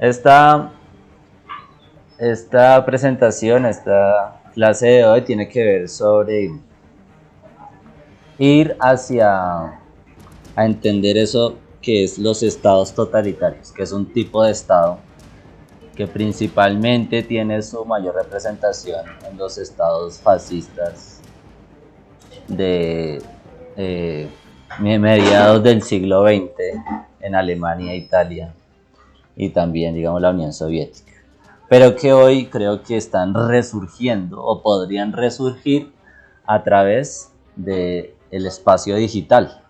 Esta, esta presentación, esta clase de hoy tiene que ver sobre ir hacia a entender eso que es los estados totalitarios, que es un tipo de estado que principalmente tiene su mayor representación en los estados fascistas de mediados del siglo XX en Alemania e Italia y también, digamos, la Unión Soviética. Pero que hoy creo que están resurgiendo o podrían resurgir a través del espacio digital.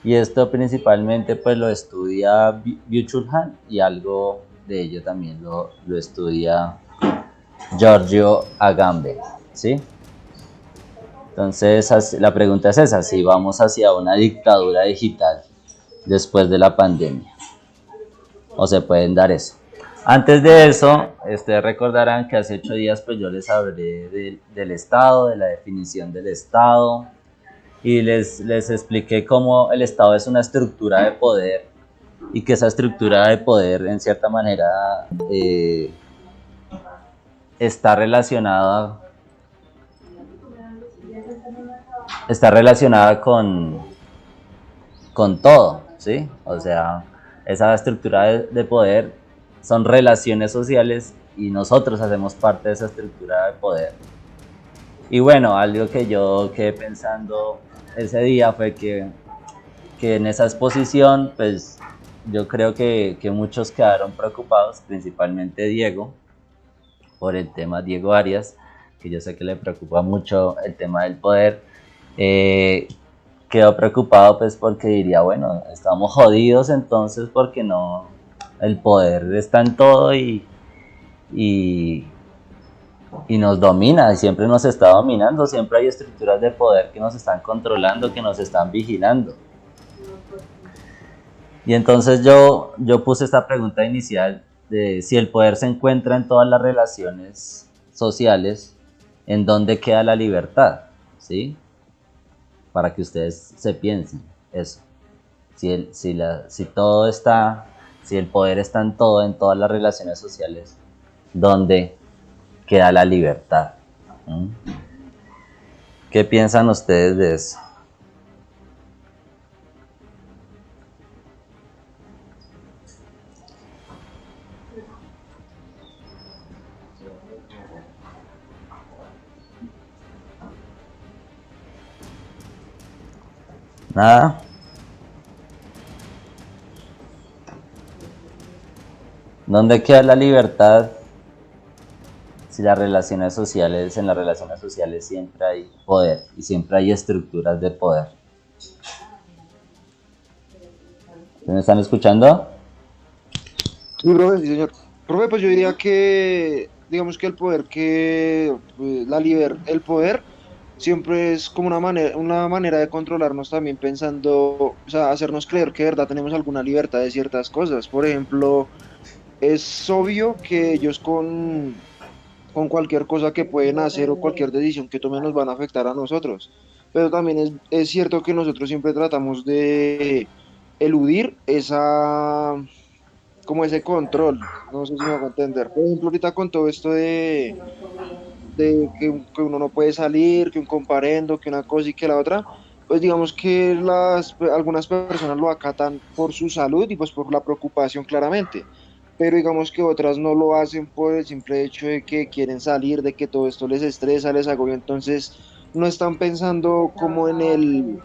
Y esto principalmente pues lo estudia Byung-Chul Han y algo de ello también lo estudia Giorgio Agamben, ¿sí? Entonces la pregunta es esa, si vamos hacia una dictadura digital después de la pandemia, o se pueden dar eso. Antes de eso, ustedes recordarán que hace 8 días pues yo les hablé del Estado, de la definición del Estado, y les expliqué cómo el Estado es una estructura de poder y que esa estructura de poder en cierta manera está relacionada con todo, ¿sí? O sea, esa estructura de poder son relaciones sociales y nosotros hacemos parte de esa estructura de poder. Y bueno, algo que yo quedé pensando ese día fue que en esa exposición, pues yo creo que muchos quedaron preocupados, principalmente Diego, por el tema Diego Arias, que yo sé que le preocupa mucho el tema del poder. Eh, Quedó preocupado pues porque diría, bueno, estamos jodidos entonces porque no, el poder está en todo y, y nos domina, y siempre nos está dominando, siempre hay estructuras de poder que nos están controlando, que nos están vigilando. Y entonces yo puse esta pregunta inicial de si el poder se encuentra en todas las relaciones sociales, ¿en dónde queda la libertad? ¿Sí? Para que ustedes se piensen eso. Si todo está, si el poder está en todo, en todas las relaciones sociales, ¿dónde queda la libertad? ¿Mm? ¿Qué piensan ustedes de eso? ¿Nada? ¿Dónde queda la libertad si en las relaciones sociales siempre hay poder y siempre hay estructuras de poder? ¿Me están escuchando? Sí, profe, sí, señor. Profe, pues yo diría que, digamos que el poder siempre es como una manera de controlarnos también pensando, o sea, hacernos creer que de verdad tenemos alguna libertad de ciertas cosas. Por ejemplo, es obvio que ellos con cualquier cosa que pueden hacer o cualquier decisión que tomen nos van a afectar a nosotros. Pero también es cierto que nosotros siempre tratamos de eludir como ese control, no sé si me hago entender. Por ejemplo, ahorita con todo esto de que uno no puede salir, que un comparendo, que una cosa y que la otra, pues digamos que algunas personas lo acatan por su salud y pues por la preocupación claramente, pero digamos que otras no lo hacen por el simple hecho de que quieren salir, de que todo esto les estresa, les agobia, entonces no están pensando como están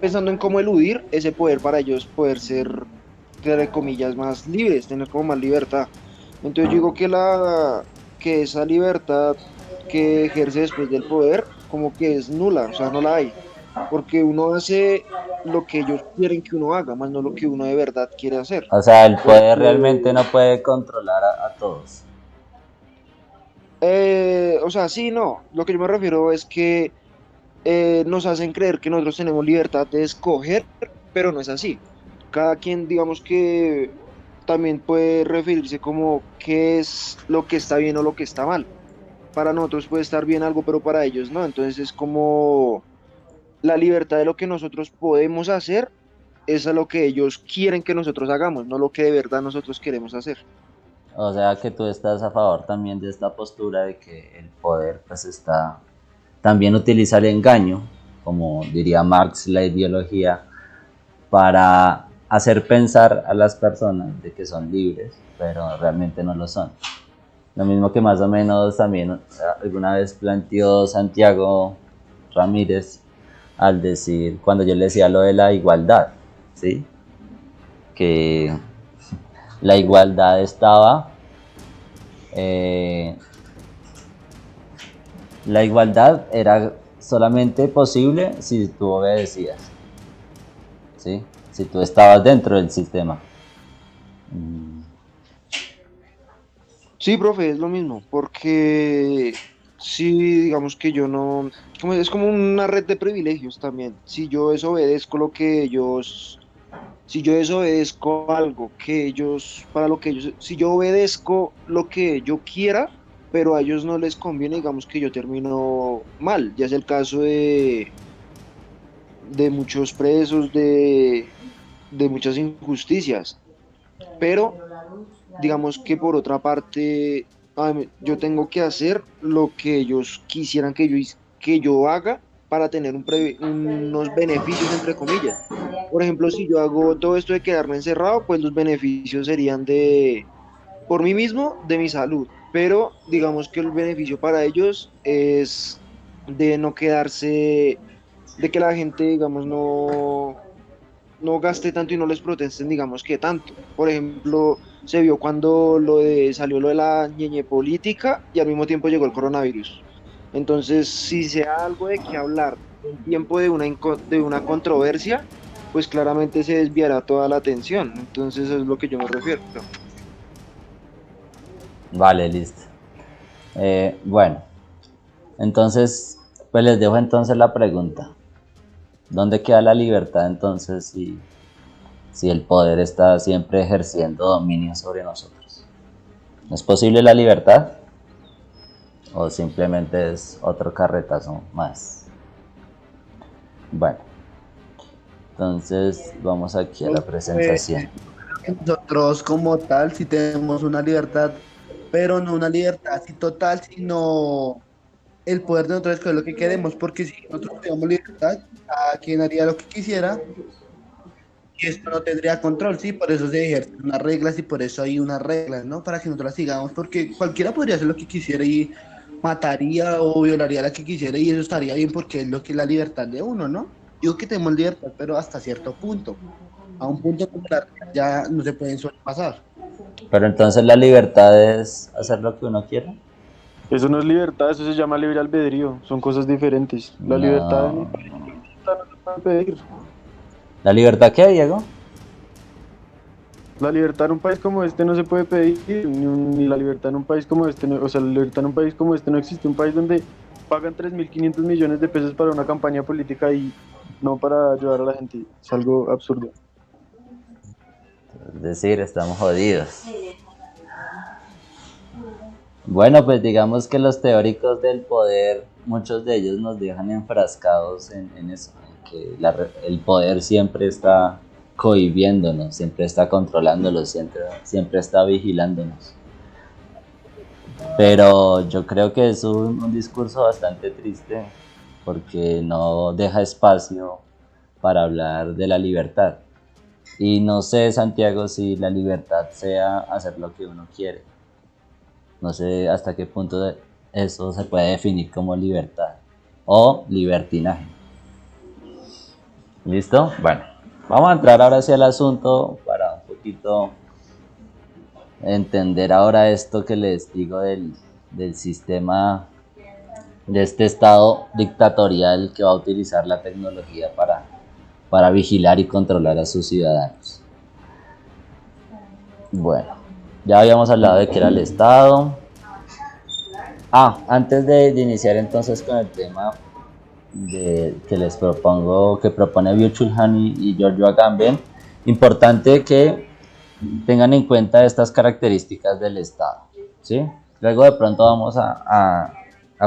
pensando en cómo eludir ese poder para ellos poder ser, entre comillas, más libres, tener como más libertad. Entonces yo digo que esa libertad que ejerce después del poder, como que es nula, o sea, no la hay, porque uno hace lo que ellos quieren que uno haga, más no lo que uno de verdad quiere hacer. O sea, el poder Porque, realmente no puede controlar a todos. o sea, sí, no, lo que yo me refiero es que nos hacen creer que nosotros tenemos libertad de escoger, pero no es así. Cada quien, digamos que también puede referirse como qué es lo que está bien o lo que está mal. Para nosotros puede estar bien algo, pero para ellos no. Entonces es como la libertad de lo que nosotros podemos hacer es a lo que ellos quieren que nosotros hagamos, no lo que de verdad nosotros queremos hacer. O sea que tú estás a favor también de esta postura de que el poder pues está, también utiliza el engaño, como diría Marx, la ideología, para hacer pensar a las personas de que son libres, pero realmente no lo son. Lo mismo que más o menos también alguna vez planteó Santiago Ramírez al decir, cuando yo le decía lo de la igualdad, ¿sí? Que la igualdad estaba, eh, la igualdad era solamente posible si tú obedecías, ¿sí? Si tú estabas dentro del sistema. Mm. Sí, profe, es lo mismo, porque si digamos que yo no, es como una red de privilegios también. Si yo desobedezco lo que ellos, si yo desobedezco algo que ellos, para lo que ellos, si yo obedezco lo que yo quiera, pero a ellos no les conviene, digamos que yo termino mal. Ya es el caso de muchos presos, de muchas injusticias. Pero digamos que por otra parte, yo tengo que hacer lo que ellos quisieran que yo haga para tener unos beneficios, entre comillas. Por ejemplo, si yo hago todo esto de quedarme encerrado, pues los beneficios serían por mí mismo, de mi salud. Pero digamos que el beneficio para ellos es de no quedarse, de que la gente, digamos, no gaste tanto y no les protesten, digamos que tanto. Por ejemplo, se vio cuando salió lo de la ñeñe política y al mismo tiempo llegó el coronavirus. Entonces, si se da algo de qué hablar en tiempo de una controversia, pues claramente se desviará toda la atención. Entonces, eso es lo que yo me refiero. Vale, listo. Bueno, entonces, pues les dejo entonces la pregunta. ¿Dónde queda la libertad entonces si el poder está siempre ejerciendo dominio sobre nosotros? ¿Es posible la libertad? ¿O simplemente es otro carretazo más? Bueno, entonces vamos aquí a la Pues, presentación. nosotros como tal sí tenemos una libertad, pero no una libertad así total, sino el poder de nosotros escoger lo que queremos, porque si nosotros tuviéramos libertad, a quien haría lo que quisiera y esto no tendría control, sí, por eso se ejercen unas reglas y por eso hay unas reglas, ¿no? Para que nosotros las sigamos, porque cualquiera podría hacer lo que quisiera y mataría o violaría a la que quisiera y eso estaría bien porque es lo que es la libertad de uno, ¿no? Digo que tenemos libertad, pero hasta cierto punto. A un punto como la ya no se pueden sobrepasar. Pero entonces la libertad es hacer lo que uno quiera. Eso no es libertad, eso se llama libre albedrío, son cosas diferentes. La libertad en un No. país no se puede pedir. ¿La libertad qué, Diego? La libertad en un país como este no se puede pedir, ni la libertad en un país como este, o sea, la libertad en un país como este no existe. Un país donde pagan 3.500 millones de pesos para una campaña política y no para ayudar a la gente. Es algo absurdo. Es decir, estamos jodidos. Bueno, pues digamos que los teóricos del poder, muchos de ellos nos dejan enfrascados en eso, en que el poder siempre está cohibiéndonos, siempre está controlándonos, siempre está vigilándonos. Pero yo creo que es un discurso bastante triste porque no deja espacio para hablar de la libertad. Y no sé, Santiago, si la libertad sea hacer lo que uno quiere. No sé hasta qué punto eso se puede definir como libertad o libertinaje. ¿Listo? Bueno, vamos a entrar ahora hacia el asunto para un poquito entender ahora esto que les digo del sistema, de este estado dictatorial que va a utilizar la tecnología para vigilar y controlar a sus ciudadanos. Bueno, ya habíamos hablado de que era el Estado. Antes de iniciar entonces con el tema que les propongo, que propone Byung-Chul Han y Giorgio Agamben, importante que tengan en cuenta estas características del Estado, ¿sí? Luego de pronto vamos a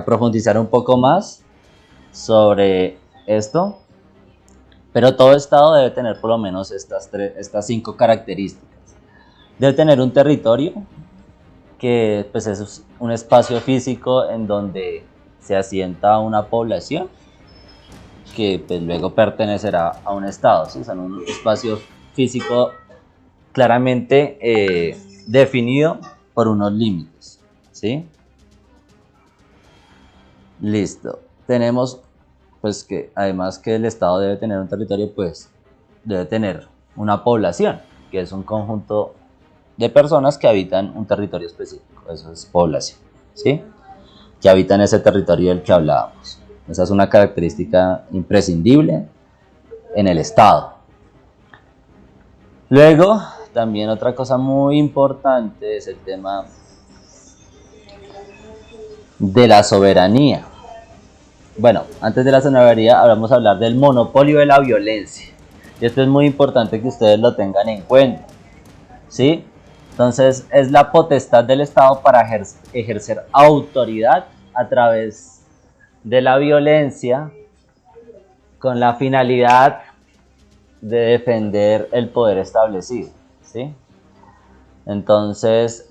profundizar un poco más sobre esto, Pero todo estado debe tener por lo menos estas 5 características. Debe tener un territorio, que pues es un espacio físico en donde se asienta una población que pues luego pertenecerá a un estado, ¿sí? O sea, un espacio físico claramente definido por unos límites, ¿sí? Listo. Tenemos pues que además que el estado debe tener un territorio, pues debe tener una población, que es un conjunto de personas que habitan un territorio específico. Eso es población, ¿sí? Que habitan ese territorio del que hablábamos. Esa es una característica imprescindible en el estado. Luego, también otra cosa muy importante es el tema de la soberanía. Bueno, antes de la soberanía vamos a hablar del monopolio de la violencia. Y esto es muy importante que ustedes lo tengan en cuenta, ¿sí? Entonces, es la potestad del Estado para ejercer autoridad a través de la violencia con la finalidad de defender el poder establecido, ¿sí? Entonces,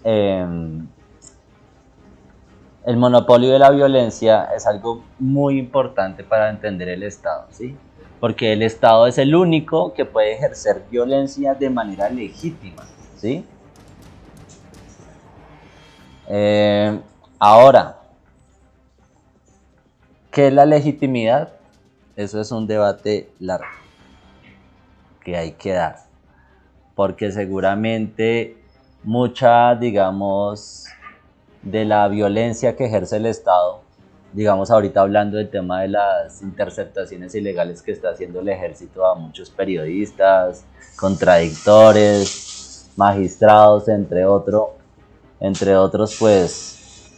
el monopolio de la violencia es algo muy importante para entender el Estado, ¿sí? Porque el Estado es el único que puede ejercer violencia de manera legítima, ¿sí? Ahora, ¿qué es la legitimidad? Eso es un debate largo que hay que dar, porque seguramente mucha, digamos, de la violencia que ejerce el Estado, digamos ahorita hablando del tema de las interceptaciones ilegales que está haciendo el ejército a muchos periodistas, contradictores, magistrados, entre otros, pues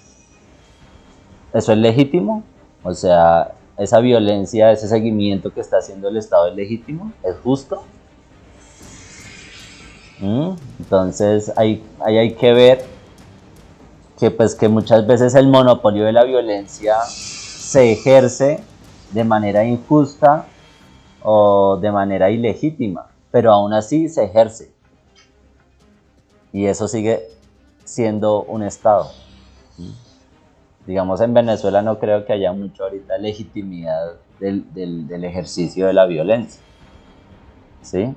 eso es legítimo. O sea, esa violencia, ese seguimiento que está haciendo el Estado es legítimo, es justo. Entonces ahí hay que ver que pues que muchas veces el monopolio de la violencia se ejerce de manera injusta o de manera ilegítima, pero aún así se ejerce. Y eso sigue siendo un Estado. Digamos, en Venezuela no creo que haya mucho ahorita legitimidad del ejercicio de la violencia, ¿sí?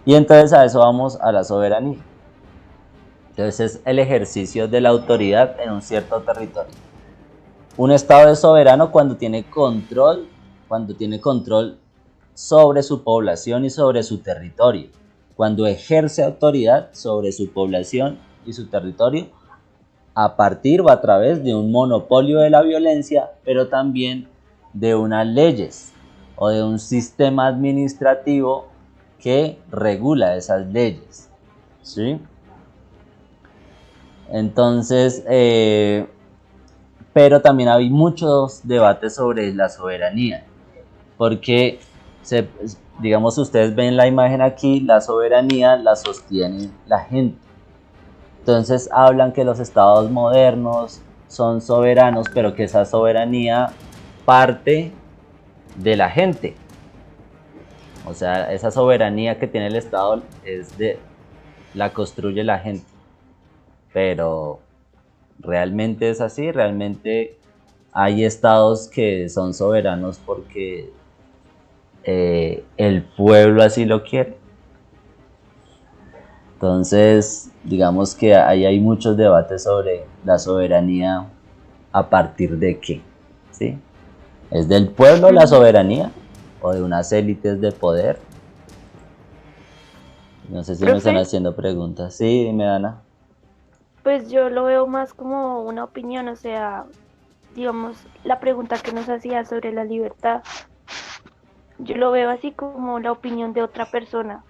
Y entonces a eso vamos a la soberanía. Entonces es el ejercicio de la autoridad en un cierto territorio. Un Estado es soberano cuando tiene control sobre su población y sobre su territorio, cuando ejerce autoridad sobre su población y su territorio a partir o a través de un monopolio de la violencia, pero también de unas leyes o de un sistema administrativo que regula esas leyes, ¿sí? Entonces, pero también hay muchos debates sobre la soberanía, porque digamos, ustedes ven la imagen aquí, la soberanía la sostiene la gente. Entonces hablan que los estados modernos son soberanos, pero que esa soberanía parte de la gente. O sea, esa soberanía que tiene el Estado la construye la gente. Pero ¿realmente es así? ¿Realmente hay estados que son soberanos porque el pueblo así lo quiere? Entonces, digamos que ahí hay muchos debates sobre la soberanía a partir de qué, ¿sí? ¿Es del pueblo la soberanía o de unas élites de poder? No sé si me están haciendo preguntas. Sí, dime, Ana. Pues yo lo veo más como una opinión, o sea, digamos, la pregunta que nos hacía sobre la libertad, yo lo veo así como la opinión de otra persona,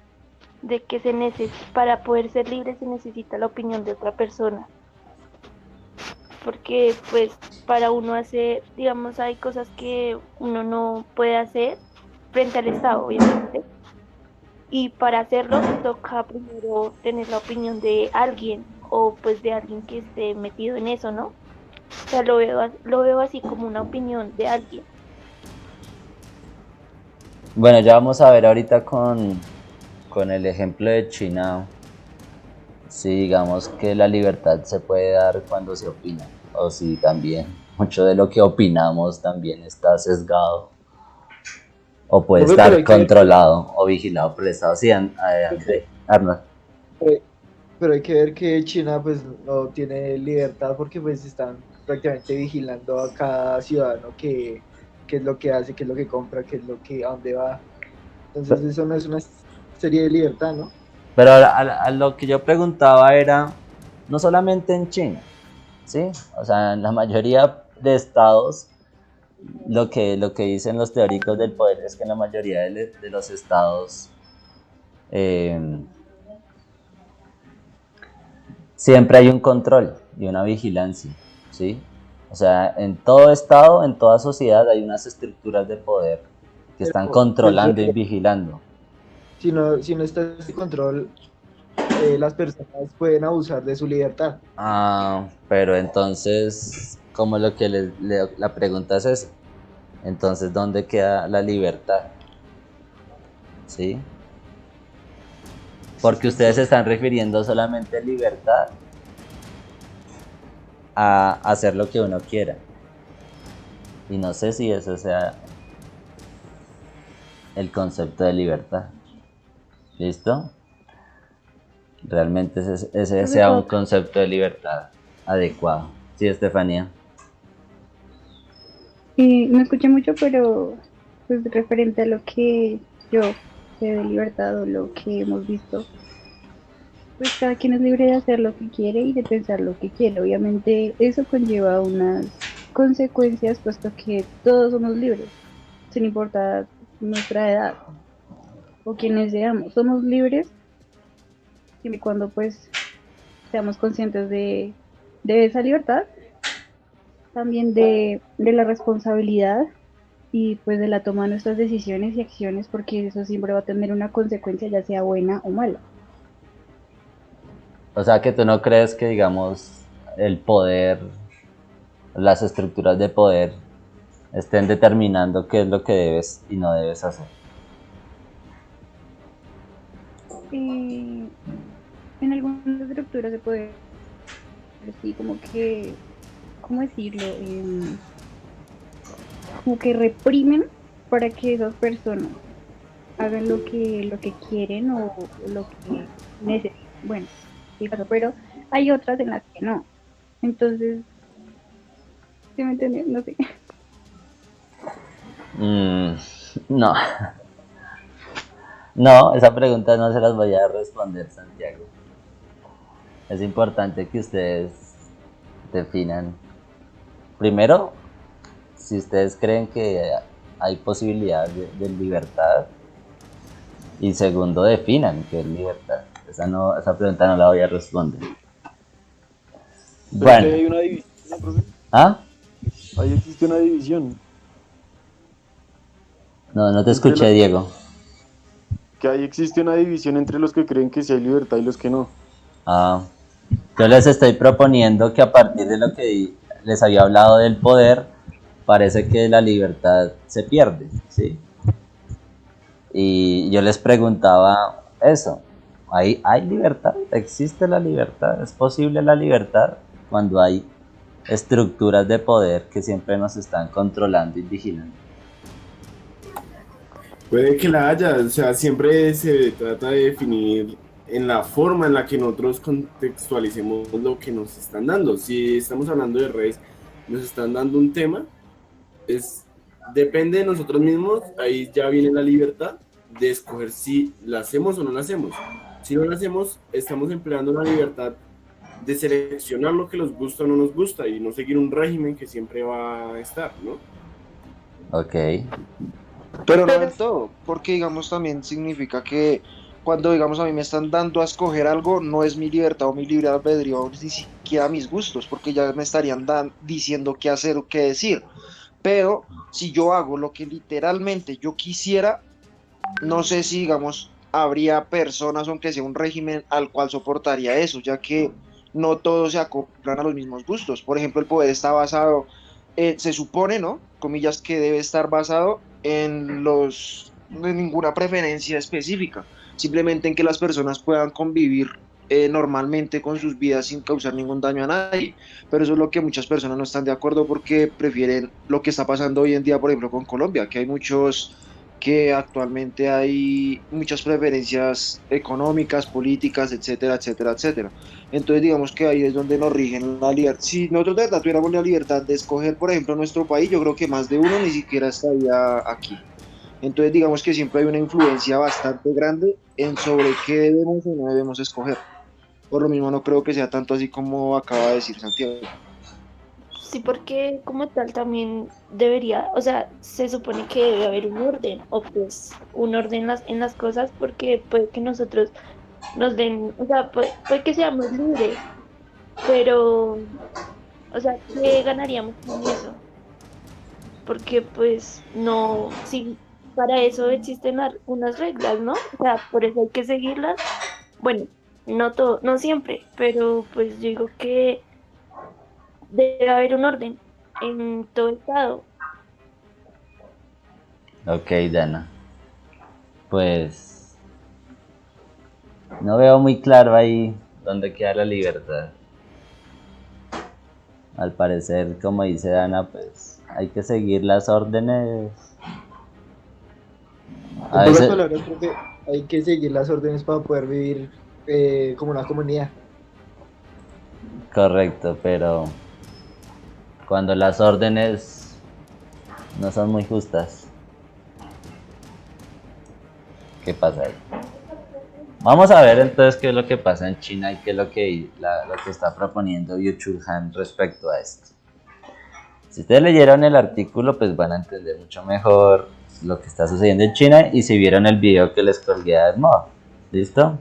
de que para poder ser libre se necesita la opinión de otra persona. Porque pues para uno hacer, digamos, hay cosas que uno no puede hacer frente al Estado, obviamente. Y para hacerlo toca primero tener la opinión de alguien o pues de alguien que esté metido en eso, ¿no? O sea, lo veo así como una opinión de alguien. Bueno, ya vamos a ver ahorita con el ejemplo de China, si digamos que la libertad se puede dar cuando se opina, o si también mucho de lo que opinamos también está sesgado, o puede Profe, pero estar hay que ver, controlado o vigilado por el Estado. Sí, André, Arnold. eh, pero hay que ver que China pues no tiene libertad porque pues están prácticamente vigilando a cada ciudadano que qué es lo que hace, qué es lo que compra, qué es lo que, a dónde va. Entonces eso no es una serie de libertad, ¿no? Pero a lo que yo preguntaba era, no solamente en China, ¿sí? O sea, en la mayoría de estados, lo que dicen los teóricos del poder es que en la mayoría de los estados eh, siempre hay un control y una vigilancia, ¿sí? O sea, en todo estado, en toda sociedad hay unas estructuras de poder que están Pero pues controlando y vigilando. si no está ese control, las personas pueden abusar de su libertad. Pero entonces, como lo que la pregunta es esa, entonces, ¿dónde queda la libertad? ¿Sí? Porque ustedes se están refiriendo solamente a libertad a hacer lo que uno quiera. Y no sé si ese sea el concepto de libertad. ¿Listo? Realmente ese Entonces, sea un concepto de libertad adecuado. Sí, Estefanía. No escuché mucho, pero pues referente a lo que yo sé de libertad o lo que hemos visto, pues cada quien es libre de hacer lo que quiere y de pensar lo que quiere. Obviamente eso conlleva unas consecuencias, puesto que todos somos libres, sin importar nuestra edad o quienes seamos. Somos libres siempre y cuando pues seamos conscientes de esa libertad, también de la responsabilidad y pues de la toma de nuestras decisiones y acciones, porque eso siempre va a tener una consecuencia, ya sea buena o mala. O sea que tú no crees que, digamos, el poder, las estructuras de poder estén determinando qué es lo que debes y no debes hacer. En algunas estructuras de poder, sí, como que, ¿cómo decirlo? Como que reprimen para que esas personas hagan lo que quieren o lo que necesitan. Bueno, sí, pero hay otras en las que no. Entonces, ¿sí me entiendes? No sé. No, no, esa pregunta no se las voy a responder, Santiago. Es importante que ustedes definan, primero, si ustedes creen que hay posibilidad de libertad, y segundo, definan qué es libertad. Esa pregunta no la voy a responder. Pero es que Bueno, hay una división, ¿no, profe? ¿ah? Ahí existe una división. No te Entre escuché, los Diego. que ahí existe una división entre los que creen que sí hay libertad y los que no. Ah, yo les estoy proponiendo que a partir de lo que les había hablado del poder, parece que la libertad se pierde, ¿sí? Y yo les preguntaba eso, ¿hay libertad? ¿Existe la libertad? ¿Es posible la libertad cuando hay estructuras de poder que siempre nos están controlando y vigilando? Puede que la haya, o sea, siempre se trata de definir en la forma en la que nosotros contextualicemos lo que nos están dando. Si estamos hablando de redes, nos están dando un tema, depende de nosotros mismos, ahí ya viene la libertad de escoger si la hacemos o no la hacemos. Si no la hacemos, estamos empleando la libertad de seleccionar lo que nos gusta o no nos gusta y no seguir un régimen que siempre va a estar, ¿no? Ok. Pero no del todo, porque digamos también significa que cuando digamos a mí me están dando a escoger algo, no es mi libertad o mi libre albedrío, ni siquiera mis gustos, porque ya me estarían diciendo qué hacer o qué decir. Pero si yo hago lo que literalmente yo quisiera, no sé si digamos habría personas, aunque sea un régimen al cual soportaría eso, ya que no todos se acoplan a los mismos gustos. Por ejemplo, el poder está basado, se supone, ¿no? Comillas, que debe estar basado en los de ninguna preferencia específica, simplemente en que las personas puedan convivir normalmente con sus vidas sin causar ningún daño a nadie. Pero eso es lo que muchas personas no están de acuerdo porque prefieren lo que está pasando hoy en día, por ejemplo, con Colombia, que hay muchos que actualmente hay muchas preferencias económicas, políticas, etcétera, etcétera, etcétera. Entonces, digamos que ahí es donde nos rigen la libertad. Si nosotros de verdad tuviéramos la libertad de escoger, por ejemplo, nuestro país, yo creo que más de uno ni siquiera estaría aquí. Entonces, digamos que siempre hay una influencia bastante grande en sobre qué debemos o no debemos escoger. Por lo mismo, no creo que sea tanto así como acaba de decir Santiago. Sí, porque como tal también debería, o sea, se supone que debe haber un orden, o pues un orden en las cosas, porque puede que nosotros nos den, o sea, puede que seamos libres, pero, o sea, ¿qué ganaríamos con eso? Porque pues no, sí, para eso existen unas reglas, ¿no? O sea, por eso hay que seguirlas. Bueno, no todo, no siempre, pero pues yo digo que debe haber un orden en todo estado. Ok, Dana. Pues no veo muy claro ahí dónde queda la libertad. Al parecer, como dice Dana, pues hay que seguir las órdenes. En A pocas veces, palabras, creo que hay que seguir las órdenes para poder vivir como una comunidad. correcto, pero cuando las órdenes no son muy justas, ¿qué pasa ahí? Vamos a ver entonces qué es lo que pasa en China y qué es lo que está proponiendo Byung-Chul Han respecto a esto. Si ustedes leyeron el artículo, pues van a entender mucho mejor lo que está sucediendo en China, y si vieron el video que les colgué a Edmond, ¿listo?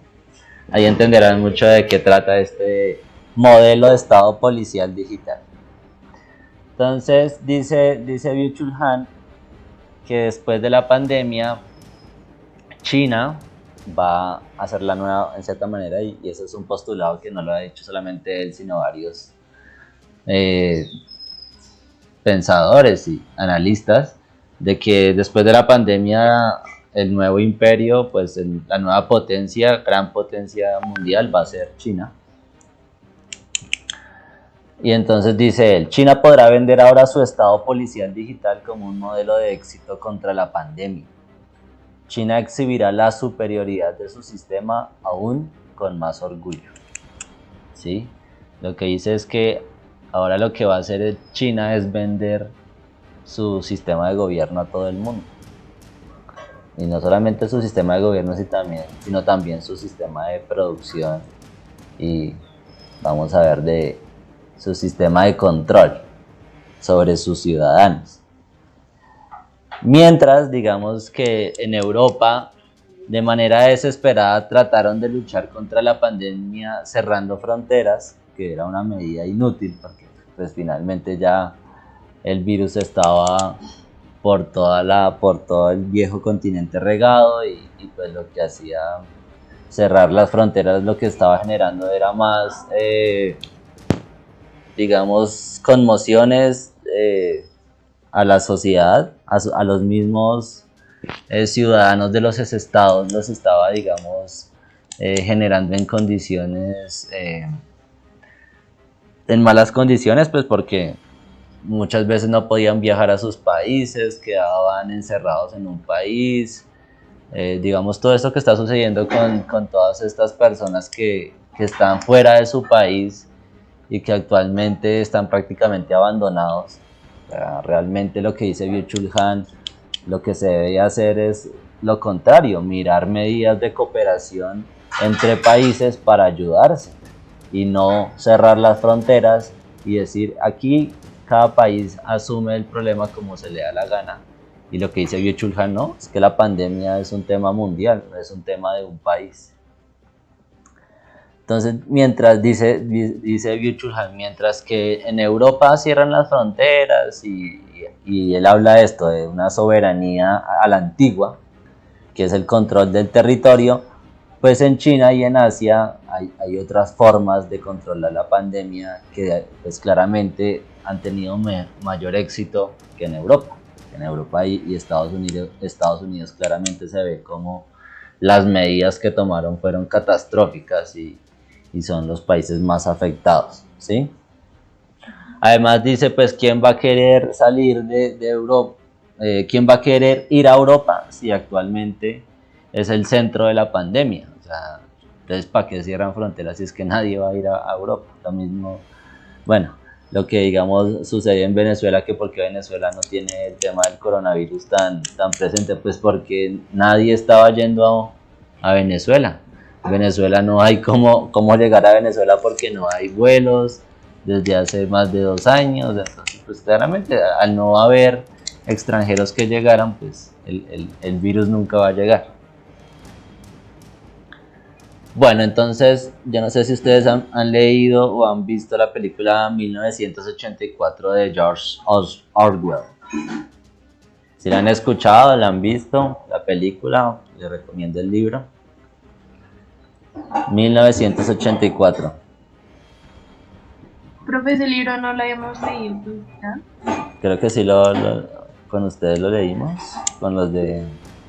Ahí entenderán mucho de qué trata este modelo de estado policial digital. Entonces dice Byung-Chul Han que después de la pandemia China va a hacer la nueva, en cierta manera, y eso es un postulado que no lo ha dicho solamente él, sino varios pensadores y analistas, de que después de la pandemia el nuevo imperio, pues la nueva potencia, gran potencia mundial va a ser China. Y entonces dice él, China podrá vender ahora su estado policial digital como un modelo de éxito contra la pandemia. China exhibirá la superioridad de su sistema aún con más orgullo. ¿Sí? Lo que dice es que ahora lo que va a hacer China es vender su sistema de gobierno a todo el mundo. Y no solamente su sistema de gobierno, sino también su sistema de producción, y vamos a ver de su sistema de control sobre sus ciudadanos. Mientras, digamos que en Europa, de manera desesperada, trataron de luchar contra la pandemia cerrando fronteras, que era una medida inútil porque pues finalmente ya el virus estaba por todo el viejo continente regado, y pues lo que hacía cerrar las fronteras lo que estaba generando era más, digamos, conmociones a la sociedad, a los mismos ciudadanos de los estados, los estaba, digamos, generando en condiciones, en malas condiciones, pues porque muchas veces no podían viajar a sus países, quedaban encerrados en un país, digamos, todo esto que está sucediendo con todas estas personas que están fuera de su país y que actualmente están prácticamente abandonados. O sea, realmente lo que dice Byung-Chul Han, lo que se debe hacer es lo contrario, mirar medidas de cooperación entre países para ayudarse y no cerrar las fronteras y decir aquí cada país asume el problema como se le da la gana. Y lo que dice Byung-Chul Han, no, es que la pandemia es un tema mundial, no es un tema de un país. Entonces, mientras dice Byung-Chul Han, mientras que en Europa cierran las fronteras y él habla de esto, de una soberanía a la antigua, que es el control del territorio, pues en China y en Asia hay otras formas de controlar la pandemia que pues claramente han tenido mayor éxito que en Europa. En Europa y Estados Unidos claramente se ve como las medidas que tomaron fueron catastróficas y son los países más afectados, ¿sí? Además dice, pues, ¿quién va a querer salir de Europa? ¿Quién va a querer ir a Europa si actualmente es el centro de la pandemia? O sea, entonces, ¿para qué cierran fronteras si es que nadie va a ir a Europa? Lo mismo, bueno, lo que digamos sucede en Venezuela, que porque Venezuela no tiene el tema del coronavirus tan presente, pues porque nadie estaba yendo a Venezuela. En Venezuela no hay cómo llegar a Venezuela porque no hay vuelos desde hace más de 2 años. Entonces, pues claramente al no haber extranjeros que llegaran, pues el virus nunca va a llegar. Bueno, entonces, yo no sé si ustedes han leído o han visto la película 1984 de George Orwell. Si la han escuchado, la han visto, la película, les recomiendo el libro. 1984. Profe, ese libro no lo habíamos leído, ¿ya? Creo que sí, con ustedes lo leímos, con los de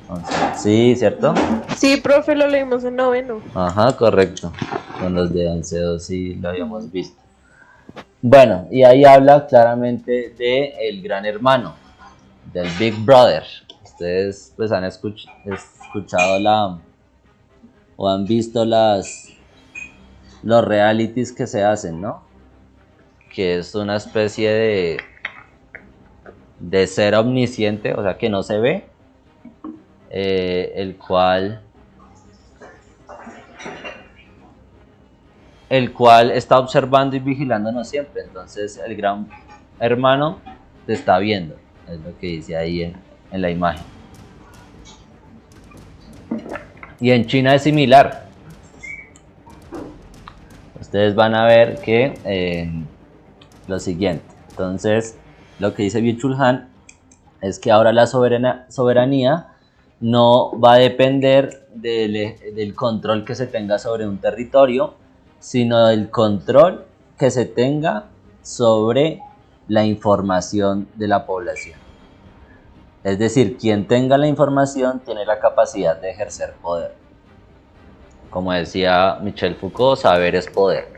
11. Sí, ¿cierto? Sí, profe, lo leímos en noveno. Ajá, correcto. Con los de 11.2 sí lo habíamos visto. Bueno, y ahí habla claramente de el Gran Hermano, del Big Brother. Ustedes pues han escuchado o han visto los realities que se hacen, ¿no? Que es una especie de ser omnisciente, o sea que no se ve, el cual está observando y vigilándonos siempre. Entonces el Gran Hermano te está viendo, es lo que dice ahí en la imagen. Y en China es similar. Ustedes van a ver que lo siguiente. Entonces, lo que dice Byung-Chul Han es que ahora la soberanía no va a depender del control que se tenga sobre un territorio, sino del control que se tenga sobre la información de la población. Es decir, quien tenga la información tiene la capacidad de ejercer poder. Como decía Michel Foucault, saber es poder.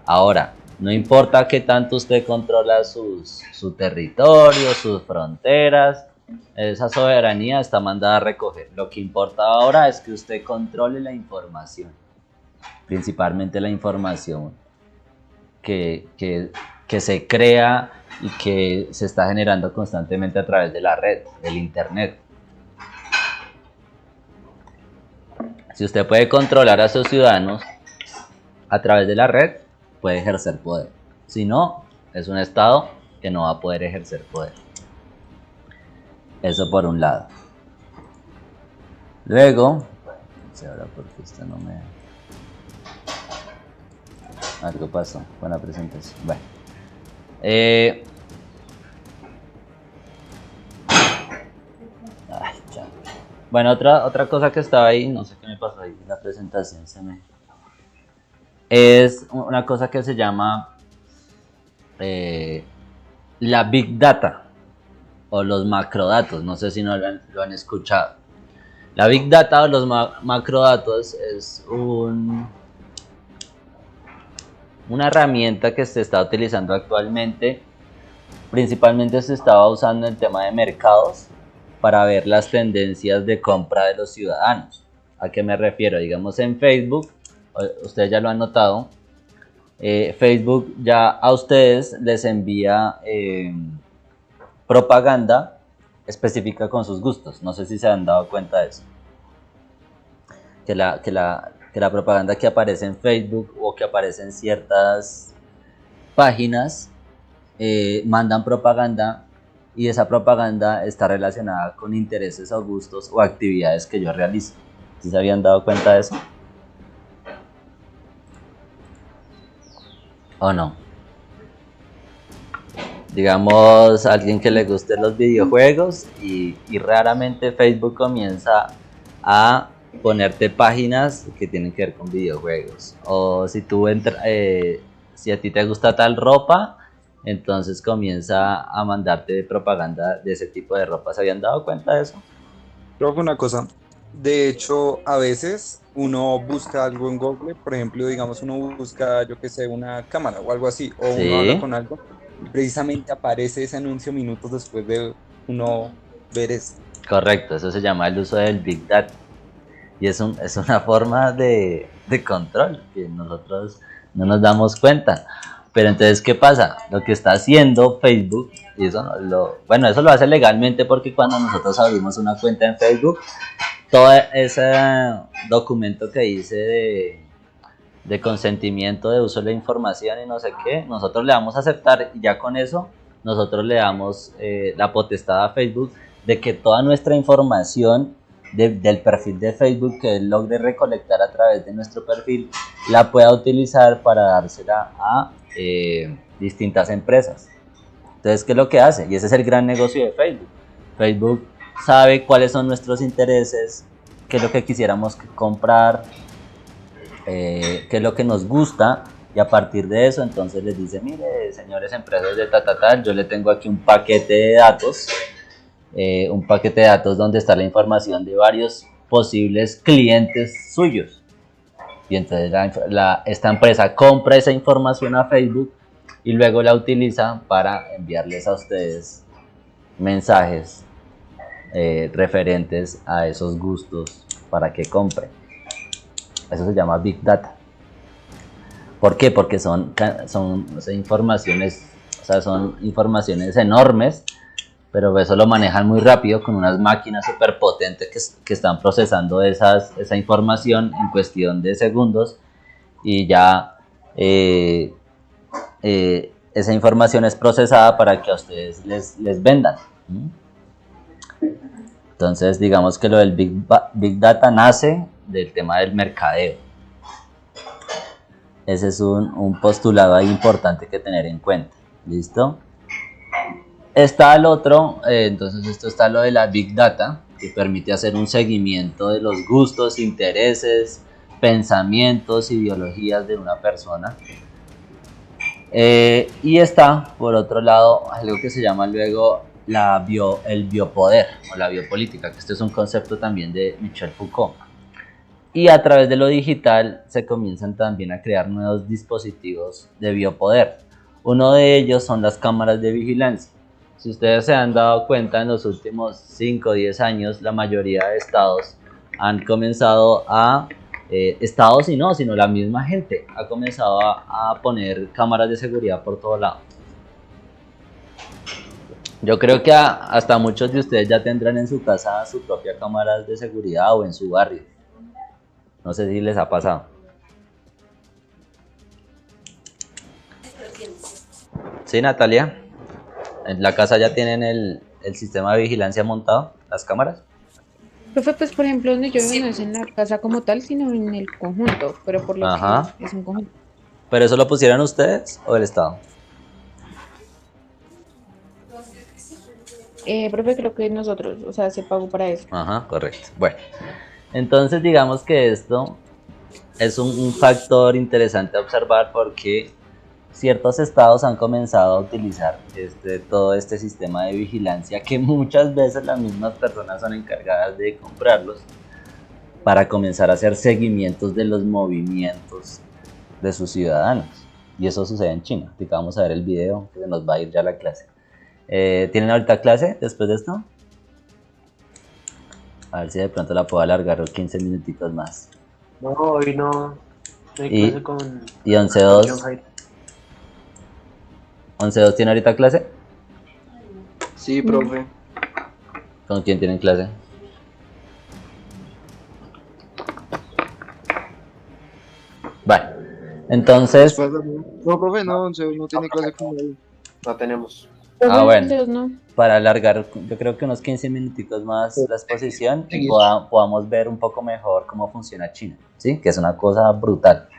Ahora, no importa qué tanto usted controla su territorio, sus fronteras, esa soberanía está mandada a recoger. Lo que importa ahora es que usted controle la información, principalmente la información que se crea y que se está generando constantemente a través de la red, del internet. Si usted puede controlar a sus ciudadanos a través de la red, puede ejercer poder. Si no, es un estado que no va a poder ejercer poder. Eso por un lado. Luego, no sé ahora porque esto no me... Algo pasó con la presentación. Bueno. Bueno, otra cosa que estaba ahí, no sé qué me pasó ahí en la presentación, es una cosa que se llama la Big Data o los macrodatos. No sé si no lo han escuchado. La Big Data o los macrodatos es una herramienta que se está utilizando actualmente. Principalmente se estaba usando en el tema de mercados para ver las tendencias de compra de los ciudadanos. ¿A qué me refiero? Digamos en Facebook, ustedes ya lo han notado, Facebook ya a ustedes les envía propaganda específica con sus gustos. No sé si se han dado cuenta de eso. Que la propaganda que aparece en Facebook o que aparece en ciertas páginas mandan propaganda, y esa propaganda está relacionada con intereses o gustos o actividades que yo realizo. ¿Sí se habían dado cuenta de eso? ¿O no? Digamos, alguien que le guste los videojuegos y raramente Facebook comienza a ponerte páginas que tienen que ver con videojuegos. O si tú si a ti te gusta tal ropa, entonces comienza a mandarte propaganda de ese tipo de ropa. ¿Se habían dado cuenta de eso? Profe, una cosa. De hecho, a veces uno busca algo en Google, por ejemplo, digamos, uno busca, yo qué sé, una cámara o algo así, o uno habla Sí, con algo, y precisamente aparece ese anuncio minutos después de uno ver eso. correcto, eso se llama el uso del Big Data. Y es una forma de control que nosotros no nos damos cuenta. Pero entonces, ¿qué pasa? Lo que está haciendo Facebook, y eso bueno, eso lo hace legalmente porque cuando nosotros abrimos una cuenta en Facebook, todo ese documento que dice de consentimiento de uso de la información y no sé qué, nosotros le vamos a aceptar y ya con eso nosotros le damos la potestad a Facebook de que toda nuestra información del perfil de Facebook que él logre recolectar a través de nuestro perfil la pueda utilizar para dársela a distintas empresas. Entonces, ¿qué es lo que hace? Y ese es el gran negocio de Facebook. Facebook sabe cuáles son nuestros intereses, qué es lo que quisiéramos comprar, qué es lo que nos gusta, y a partir de eso entonces les dice, mire, señores empresas de tal, yo le tengo aquí un paquete de datos, donde está la información de varios posibles clientes suyos. Y entonces esta empresa compra esa información a Facebook y luego la utiliza para enviarles a ustedes mensajes referentes a esos gustos para que compren. Eso se llama Big Data. ¿Por qué? Porque son informaciones, o sea, son informaciones enormes, pero eso lo manejan muy rápido con unas máquinas súper potentes que están procesando esa información en cuestión de segundos, y ya esa información es procesada para que a ustedes les vendan. Entonces, digamos que lo del Big Data nace del tema del mercadeo. Ese es un postulado ahí importante que tener en cuenta. ¿Listo? Está el otro, entonces esto está lo de la Big Data, que permite hacer un seguimiento de los gustos, intereses, pensamientos, ideologías de una persona. Y está, por otro lado, algo que se llama luego el biopoder o la biopolítica, que este es un concepto también de Michel Foucault. Y a través de lo digital se comienzan también a crear nuevos dispositivos de biopoder. Uno de ellos son las cámaras de vigilancia. Si ustedes se han dado cuenta, en los últimos 5 o 10 años, la mayoría de estados han comenzado estados y no, sino la misma gente ha comenzado a poner cámaras de seguridad por todo lado. Yo creo que hasta muchos de ustedes ya tendrán en su casa su propia cámara de seguridad o en su barrio. No sé si les ha pasado. ¿Sí, Natalia? ¿En la casa ya tienen el sistema de vigilancia montado, las cámaras? Profe, pues por ejemplo, donde yo vivo no es en la casa como tal, sino en el conjunto, pero por lo Ajá. que es un conjunto. ¿Pero eso lo pusieron ustedes o el Estado? Profe, creo que nosotros, o sea, se pagó para eso. Ajá, correcto. Bueno, entonces digamos que esto es un factor interesante a observar porque ciertos estados han comenzado a utilizar todo este sistema de vigilancia que muchas veces las mismas personas son encargadas de comprarlos para comenzar a hacer seguimientos de los movimientos de sus ciudadanos. Y eso sucede en China. Así que vamos a ver el video que nos va a ir ya a la clase. ¿Tienen ahorita clase después de esto? A ver si de pronto la puedo alargar 15 minutitos más. No, hoy no. Hay clase con... ¿Y 11-2? ¿11-2 tiene ahorita clase? Sí, profe. ¿Con quién tienen clase? Vale, entonces... No, profe, no tiene clase con él. No tenemos. Bueno, para alargar, yo creo que unos 15 minutitos más la exposición y podamos ver un poco mejor cómo funciona China, ¿sí? Que es una cosa brutal.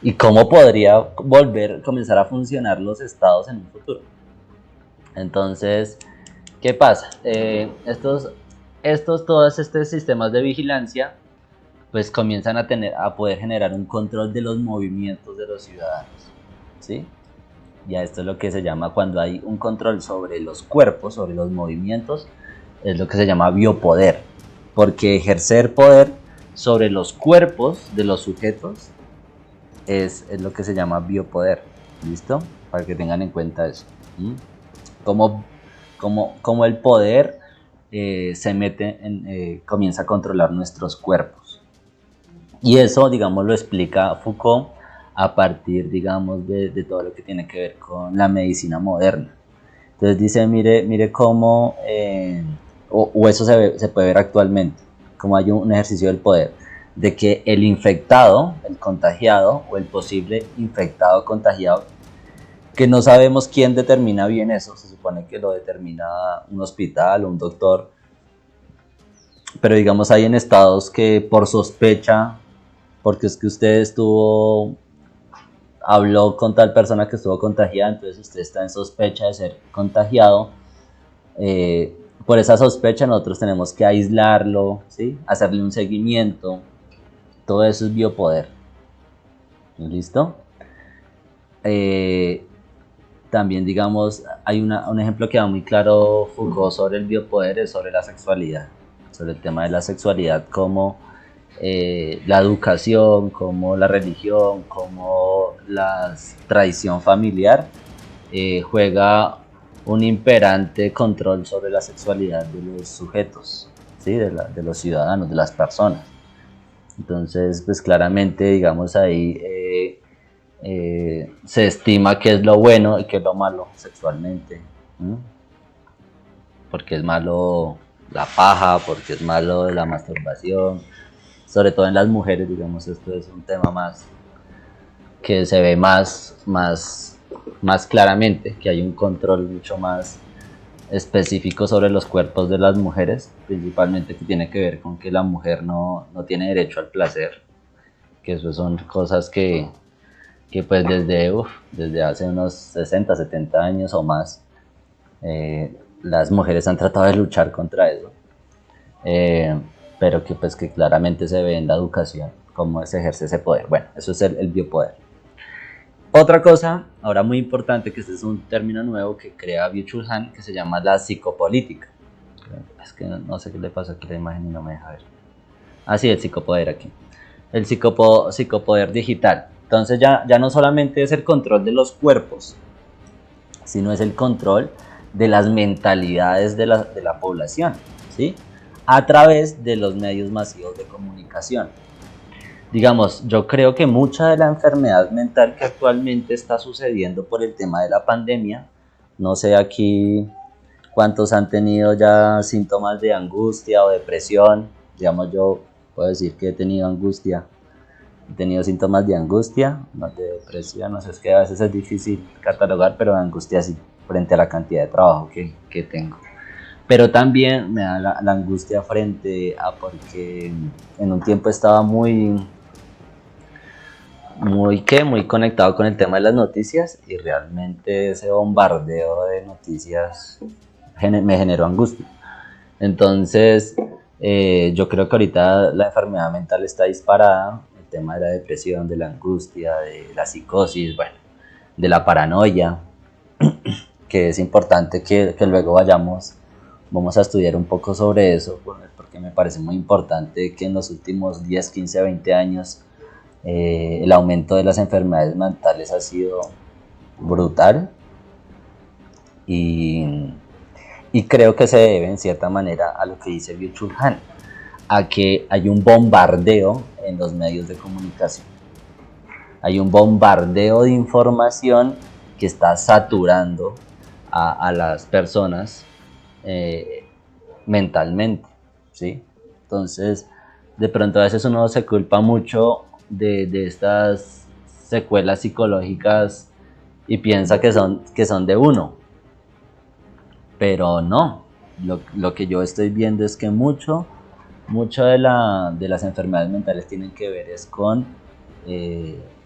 Y cómo podría comenzar a funcionar los estados en un futuro. Entonces, ¿qué pasa? Todos estos sistemas de vigilancia pues comienzan a poder generar un control de los movimientos de los ciudadanos, ¿sí? y a esto es lo que se llama cuando hay un control sobre los cuerpos, sobre los movimientos, es lo que se llama biopoder, porque ejercer poder sobre los cuerpos de los sujetos es lo que se llama biopoder. ¿Listo? Para que tengan en cuenta eso. Como el poder se mete comienza a controlar nuestros cuerpos. Y eso, digamos, lo explica Foucault a partir, digamos, de todo lo que tiene que ver con la medicina moderna. Entonces dice, mire cómo, o eso se puede ver actualmente, como hay un ejercicio del poder, de que el infectado, el contagiado, o el posible infectado contagiado, que no sabemos quién determina bien eso, se supone que lo determina un hospital o un doctor, pero digamos hay en estados que por sospecha, porque es que usted habló con tal persona que estuvo contagiada, entonces usted está en sospecha de ser contagiado, por esa sospecha nosotros tenemos que aislarlo, ¿sí? Hacerle un seguimiento, todo eso es biopoder. ¿Listo? También, digamos, hay un ejemplo que da muy claro Foucault sobre el biopoder, es sobre la sexualidad, sobre el tema de la sexualidad, como la educación, como la religión, como la tradición familiar juega un imperante control sobre la sexualidad de los sujetos, ¿sí? de los ciudadanos, de las personas. Entonces, pues claramente, digamos, ahí se estima qué es lo bueno y qué es lo malo sexualmente, ¿no? Porque es malo la paja, porque es malo la masturbación, sobre todo en las mujeres, digamos, esto es un tema más que se ve más claramente, que hay un control mucho más específico sobre los cuerpos de las mujeres, principalmente que tiene que ver con que la mujer no tiene derecho al placer, que eso son cosas que pues desde hace unos 60, 70 años o más, las mujeres han tratado de luchar contra eso, pero que pues que claramente se ve en la educación cómo se ejerce ese poder. Bueno, eso es el biopoder. Otra cosa, ahora muy importante, que este es un término nuevo que crea Byung-Chul Han, que se llama la psicopolítica. Es que no sé qué le pasa aquí a la imagen y no me deja ver. Sí, el psicopoder aquí. El psicopoder digital. Entonces ya no solamente es el control de los cuerpos, sino es el control de las mentalidades de la población, ¿sí? A través de los medios masivos de comunicación. Digamos, yo creo que mucha de la enfermedad mental que actualmente está sucediendo por el tema de la pandemia, no sé aquí cuántos han tenido ya síntomas de angustia o depresión. Digamos, yo puedo decir que he tenido angustia, he tenido síntomas de angustia, no de depresión, no sé, es que a veces es difícil catalogar, pero de angustia sí, frente a la cantidad de trabajo que tengo. Pero también me da la angustia frente a porque en un tiempo estaba muy conectado con el tema de las noticias, y realmente ese bombardeo de noticias me generó angustia. Entonces, yo creo que ahorita la enfermedad mental está disparada, el tema de la depresión, de la angustia, de la psicosis, bueno, de la paranoia, que es importante que luego vamos a estudiar un poco sobre eso, porque me parece muy importante que en los últimos 10, 15, 20 años el aumento de las enfermedades mentales ha sido brutal, y creo que se debe en cierta manera a lo que dice Byung-Chul Han, a que hay un bombardeo en los medios de comunicación, hay un bombardeo de información que está saturando a las personas mentalmente, ¿sí? Entonces, de pronto a veces uno se culpa mucho de estas secuelas psicológicas y piensa que son de uno, pero no. Lo que yo estoy viendo es que mucho de las enfermedades mentales tienen que ver es con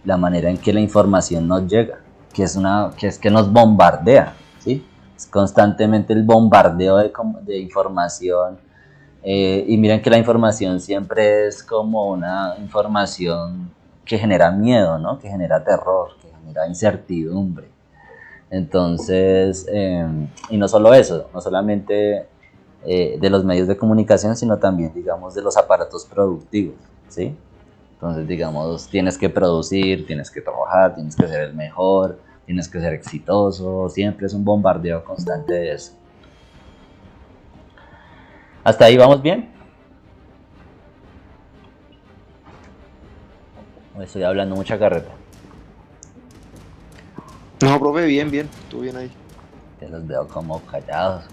la manera en que la información nos llega, que es que nos bombardea, ¿sí? Es constantemente el bombardeo de información, y miren que la información siempre es como una información que genera miedo, ¿no? Que genera terror, que genera incertidumbre. Entonces, y no solo eso, no solamente de los medios de comunicación, sino también, digamos, de los aparatos productivos, ¿sí? Entonces, digamos, tienes que producir, tienes que trabajar, tienes que ser el mejor, tienes que ser exitoso, siempre es un bombardeo constante de eso. ¿Hasta ahí vamos bien? ¿O estoy hablando mucha carreta? No, profe, bien, estuvo bien ahí. Te los veo como callados.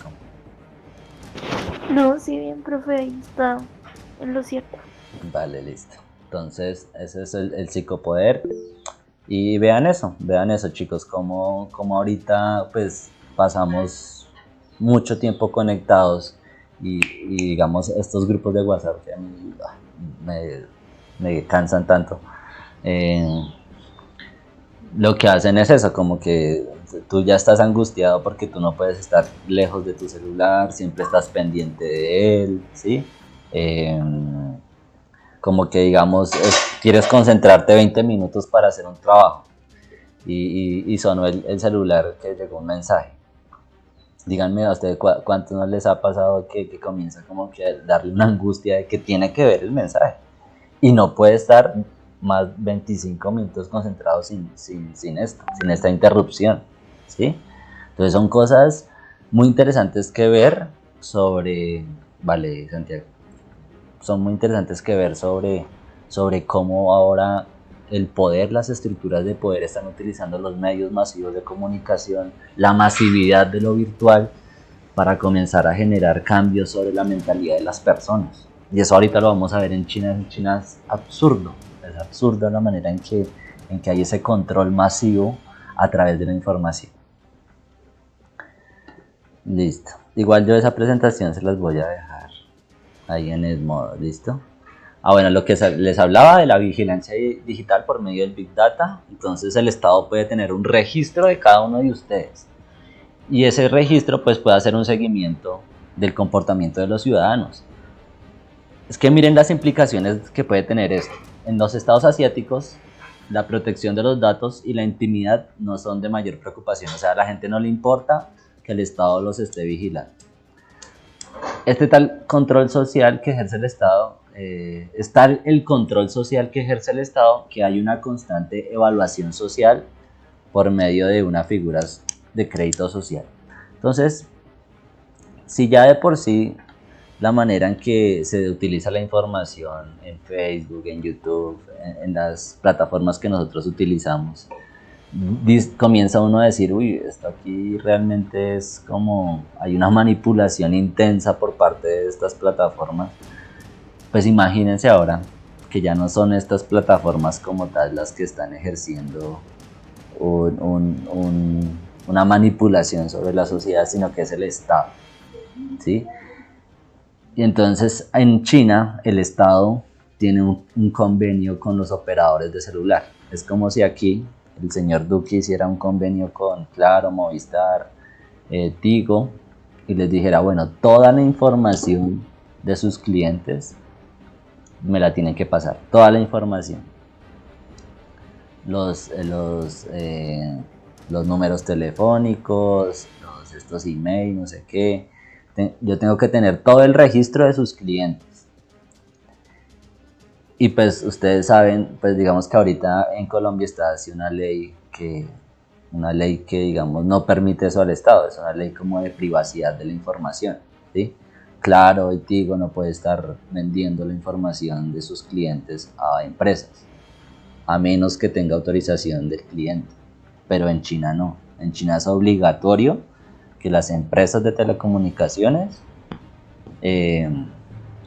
No, sí, bien, profe, ahí está en lo cierto. Vale, listo. Entonces, ese es el psicopoder. Y vean eso, chicos, como ahorita pues pasamos mucho tiempo conectados y digamos estos grupos de WhatsApp que a mí me cansan tanto. Lo que hacen es eso, como que tú ya estás angustiado porque tú no puedes estar lejos de tu celular, siempre estás pendiente de él, ¿sí? Como que digamos, quieres concentrarte 20 minutos para hacer un trabajo y sonó el celular que llegó un mensaje. Díganme a ustedes cuánto no les ha pasado que comienza como que a darle una angustia de que tiene que ver el mensaje y no puede estar más 25 minutos concentrado sin esta interrupción, ¿sí? Entonces son cosas muy interesantes que ver sobre, vale, Santiago, son muy interesantes que ver sobre cómo ahora el poder, las estructuras de poder están utilizando los medios masivos de comunicación, la masividad de lo virtual para comenzar a generar cambios sobre la mentalidad de las personas. Y eso ahorita lo vamos a ver en China. En China es absurdo la manera en que hay ese control masivo a través de la información. Listo. Igual yo esa presentación se las voy a dejar ahí en el modo, ¿listo? Bueno, lo que les hablaba de la vigilancia digital por medio del Big Data. Entonces el Estado puede tener un registro de cada uno de ustedes. Y ese registro pues puede hacer un seguimiento del comportamiento de los ciudadanos. Es que miren las implicaciones que puede tener esto. En los estados asiáticos, la protección de los datos y la intimidad no son de mayor preocupación. O sea, a la gente no le importa que el Estado los esté vigilando. Este tal control social que ejerce el Estado, está el control social que ejerce el Estado, que hay una constante evaluación social por medio de unas figuras de crédito social. Entonces, si ya de por sí la manera en que se utiliza la información en Facebook, en YouTube, en las plataformas que nosotros utilizamos, comienza uno a decir, uy, esto aquí realmente es como, hay una manipulación intensa por parte de estas plataformas. Pues imagínense ahora que ya no son estas plataformas como tal las que están ejerciendo una manipulación sobre la sociedad, sino que es el Estado, ¿sí? Y entonces en China el Estado tiene un convenio con los operadores de celular. Es como si aquí el señor Duque hiciera un convenio con Claro, Movistar, Tigo, y les dijera, bueno, toda la información de sus clientes me la tienen que pasar, toda la información. Los números telefónicos, estos emails, no sé qué. Yo tengo que tener todo el registro de sus clientes. Y pues ustedes saben, pues digamos que ahorita en Colombia está así una ley que digamos no permite eso al Estado, es una ley como de privacidad de la información, ¿sí? Claro, y Tigo no puede estar vendiendo la información de sus clientes a empresas, a menos que tenga autorización del cliente. Pero en China no, en China es obligatorio que las empresas de telecomunicaciones le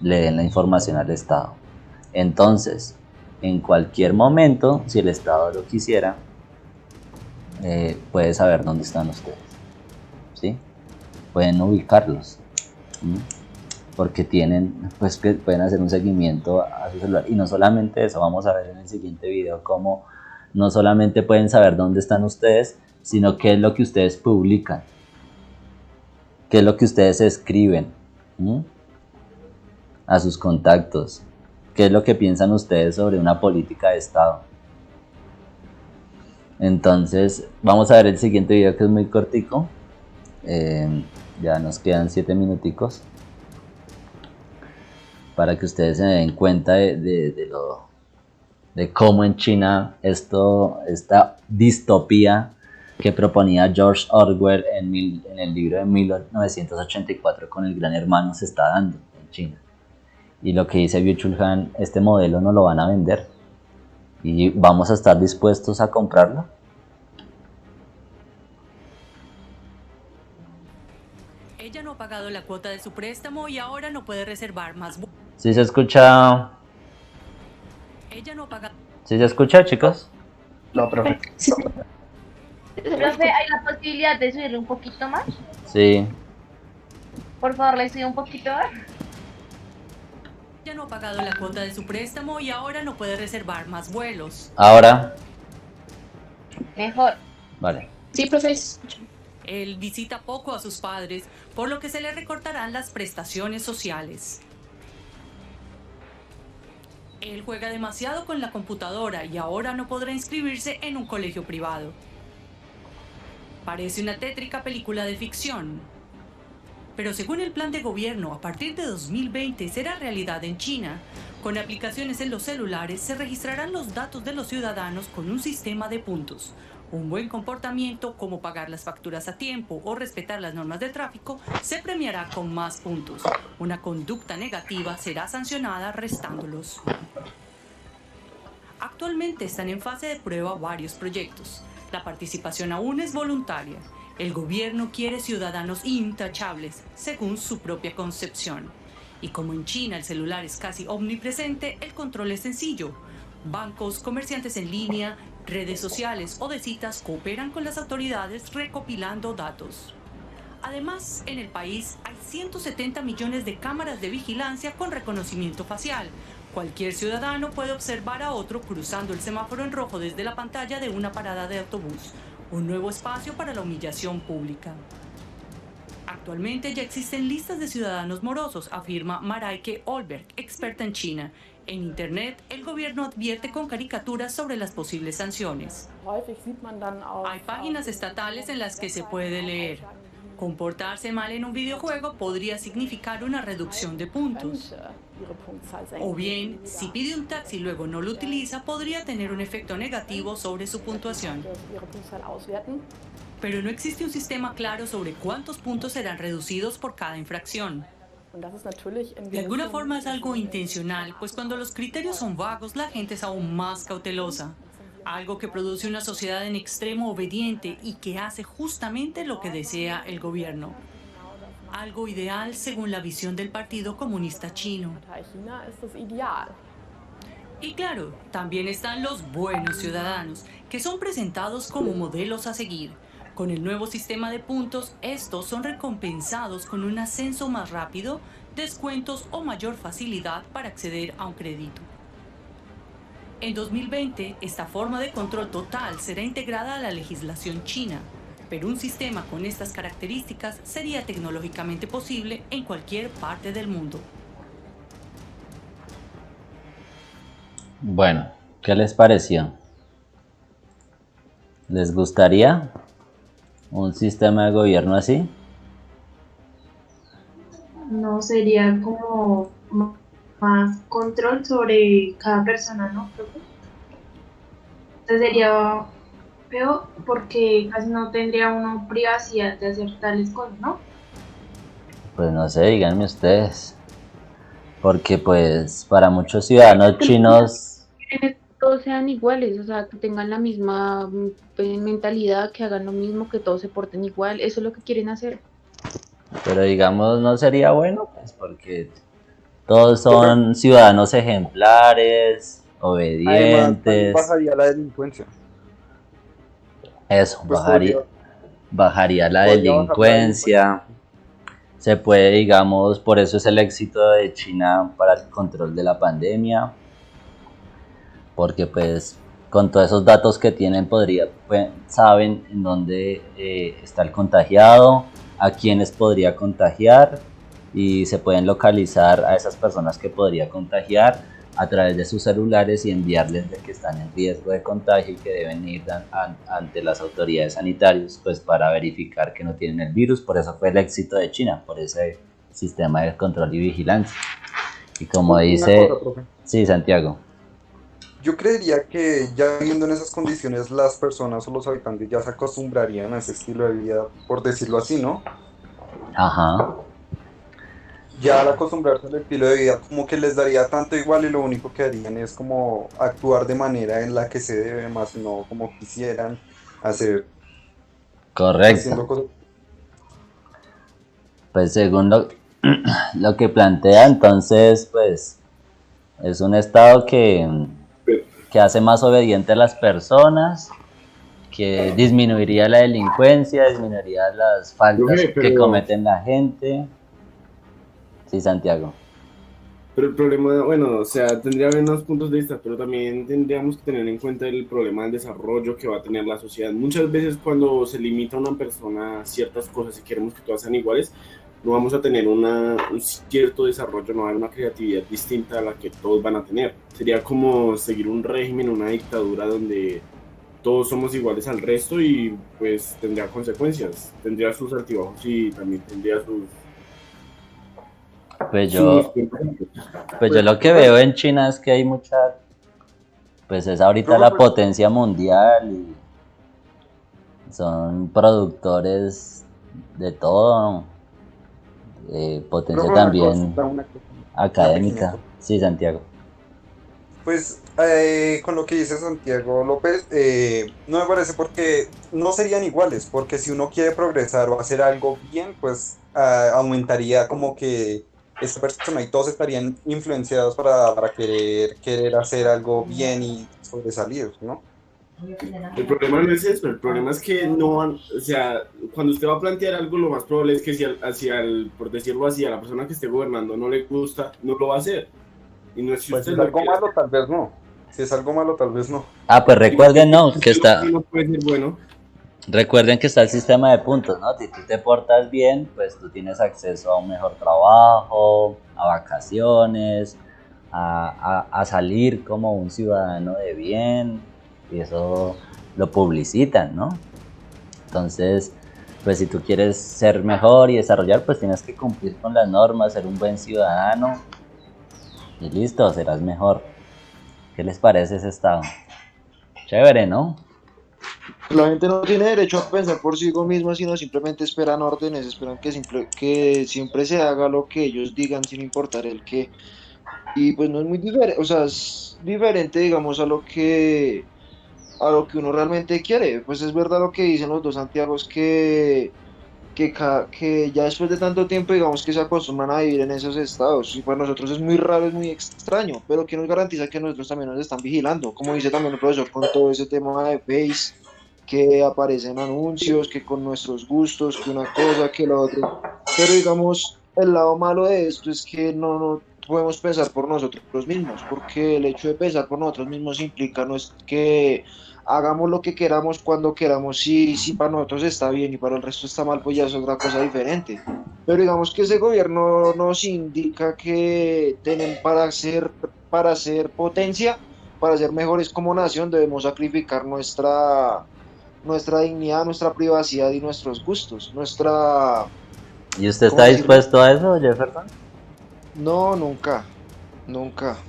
den la información al Estado. Entonces, en cualquier momento, si el Estado lo quisiera, puede saber dónde están ustedes, ¿sí? Pueden ubicarlos, ¿sí? Porque pues que pueden hacer un seguimiento a su celular. Y no solamente eso, vamos a ver en el siguiente video cómo no solamente pueden saber dónde están ustedes, sino qué es lo que ustedes publican, qué es lo que ustedes escriben, ¿sí? A sus contactos, qué es lo que piensan ustedes sobre una política de Estado. Entonces, vamos a ver el siguiente video que es muy cortico. Ya nos quedan 7 minuticos para que ustedes se den cuenta de cómo en China esta distopía que proponía George Orwell en el libro de 1984 con el Gran Hermano se está dando en China. Y lo que dice Byung-Chul Han, este modelo no lo van a vender y vamos a estar dispuestos a comprarlo. Ella no ha pagado la cuota de su préstamo y ahora no puede reservar más. ¿Sí se escucha? Ella no ha pagado. ¿Sí se escucha, chicos? No, profe. Profe, ¿hay la posibilidad de subirle un poquito más? Sí. Por favor, le subo un poquito más. Ella no ha pagado la cuota de su préstamo y ahora no puede reservar más vuelos. Ahora. Mejor. Vale. Sí, profe. Él visita poco a sus padres, por lo que se le recortarán las prestaciones sociales. Él juega demasiado con la computadora y ahora no podrá inscribirse en un colegio privado. Parece una tétrica película de ficción. Pero según el plan de gobierno, a partir de 2020 será realidad en China. Con aplicaciones en los celulares se registrarán los datos de los ciudadanos con un sistema de puntos. Un buen comportamiento, como pagar las facturas a tiempo o respetar las normas de tráfico, se premiará con más puntos. Una conducta negativa será sancionada restándolos. Actualmente están en fase de prueba varios proyectos. La participación aún es voluntaria. El gobierno quiere ciudadanos intachables, según su propia concepción. Y como en China el celular es casi omnipresente, el control es sencillo. Bancos, comerciantes en línea, redes sociales o de citas cooperan con las autoridades recopilando datos. Además, en el país hay 170 millones de cámaras de vigilancia con reconocimiento facial. Cualquier ciudadano puede observar a otro cruzando el semáforo en rojo desde la pantalla de una parada de autobús. Un nuevo espacio para la humillación pública. Actualmente ya existen listas de ciudadanos morosos, afirma Mareike Olberg, experta en China. En Internet, el gobierno advierte con caricaturas sobre las posibles sanciones. Hay páginas estatales en las que se puede leer: comportarse mal en un videojuego podría significar una reducción de puntos. O bien, si pide un taxi y luego no lo utiliza, podría tener un efecto negativo sobre su puntuación. Pero no existe un sistema claro sobre cuántos puntos serán reducidos por cada infracción. De alguna forma es algo intencional, pues cuando los criterios son vagos, la gente es aún más cautelosa. Algo que produce una sociedad en extremo obediente y que hace justamente lo que desea el gobierno. Algo ideal según la visión del Partido Comunista Chino. Y claro, también están los buenos ciudadanos, que son presentados como modelos a seguir. Con el nuevo sistema de puntos, estos son recompensados con un ascenso más rápido, descuentos o mayor facilidad para acceder a un crédito. En 2020, esta forma de control total será integrada a la legislación china, pero un sistema con estas características sería tecnológicamente posible en cualquier parte del mundo. Bueno, ¿qué les pareció? ¿Les gustaría un sistema de gobierno así? No sería como más control sobre cada persona, ¿no? Entonces sería peor porque casi no tendría uno privacidad de hacer tales cosas, ¿no? Pues no sé, díganme ustedes. Porque pues para muchos ciudadanos chinos... Que todos sean iguales, o sea, que tengan la misma mentalidad, que hagan lo mismo, que todos se porten igual, eso es lo que quieren hacer. Pero digamos, no sería bueno, pues porque todos son ciudadanos ejemplares, obedientes. Además, bajaría la delincuencia. Eso, Pues bajaría la podría bajar la delincuencia. Se puede, digamos, por eso es el éxito de China para el control de la pandemia. Porque pues con todos esos datos que tienen saben en dónde está el contagiado, a quiénes podría contagiar y se pueden localizar a esas personas que podría contagiar a través de sus celulares y enviarles de que están en riesgo de contagio y que deben ir ante las autoridades sanitarias pues para verificar que no tienen el virus. Por eso fue el éxito de China, por ese sistema de control y vigilancia. Y como dice... cosa, profe. Sí, Santiago. Yo creería que ya viviendo en esas condiciones las personas o los habitantes ya se acostumbrarían a ese estilo de vida, por decirlo así, ¿no? Ajá. Ya al acostumbrarse al estilo de vida como que les daría tanto igual y lo único que harían es como actuar de manera en la que se debe, más no como quisieran hacer. Correcto. Haciendo cosas. Pues según lo que plantea, entonces, pues es un estado que hace más obediente a las personas, que disminuiría la delincuencia, disminuiría las faltas que cometen la gente. Sí, Santiago. Pero el problema, bueno, o sea, tendría unos puntos de vista, pero también tendríamos que tener en cuenta el problema del desarrollo que va a tener la sociedad. Muchas veces cuando se limita a una persona a ciertas cosas y queremos que todas sean iguales, no vamos a tener un cierto desarrollo, no va a haber una creatividad distinta a la que todos van a tener. Sería como seguir un régimen, una dictadura donde todos somos iguales al resto y pues tendría consecuencias, tendría sus altibajos y también tendría sus... Pues yo lo que veo en China es que hay mucha, pues es ahorita la potencia mundial y son productores de todo, potencia también académica. Sí, Santiago. Pues con lo que dice Santiago López, no me parece porque no serían iguales, porque si uno quiere progresar o hacer algo bien, pues aumentaría como que esta persona y todos estarían influenciados para querer hacer algo bien y sobresalir, ¿no? El problema no es eso, el problema es que no van, o sea, cuando usted va a plantear algo, lo más probable es que si por decirlo así, a la persona que esté gobernando no le gusta, no lo va a hacer. Y no es si pues usted si es lo algo quiere malo, hacer. tal vez no. Si es algo malo, tal vez no. Ah, pues recuerden, no, que está... No puede ser bueno. Recuerden que está el sistema de puntos, ¿no? Si tú te portas bien, pues tú tienes acceso a un mejor trabajo, a vacaciones, a salir como un ciudadano de bien, y eso lo publicitan, ¿no? Entonces, pues si tú quieres ser mejor y desarrollar, pues tienes que cumplir con las normas, ser un buen ciudadano, y listo, serás mejor. ¿Qué les parece ese estado? Chévere, ¿no? La gente no tiene derecho a pensar por sí misma, sino simplemente esperan órdenes, esperan que siempre se haga lo que ellos digan sin importar el qué. Y pues no es muy diferente, o sea, es diferente, digamos, a lo que uno realmente quiere. Pues es verdad lo que dicen los dos Santiagos, que ya después de tanto tiempo, digamos, que se acostumbran a vivir en esos estados. Y para nosotros es muy raro, es muy extraño, pero que nos garantiza que nosotros también nos están vigilando. Como dice también el profesor con todo ese tema de Face, que aparecen anuncios, que con nuestros gustos, que una cosa, que la otra. Pero digamos, el lado malo de esto es que no podemos pensar por nosotros mismos, porque el hecho de pensar por nosotros mismos implica no es que hagamos lo que queramos cuando queramos, si para nosotros está bien y para el resto está mal, pues ya es otra cosa diferente. Pero digamos que ese gobierno nos indica que para ser potencia, para ser mejores como nación, debemos sacrificar nuestra dignidad, nuestra privacidad y nuestros gustos, ¿Y usted está dispuesto a eso, Jefferson? No, nunca.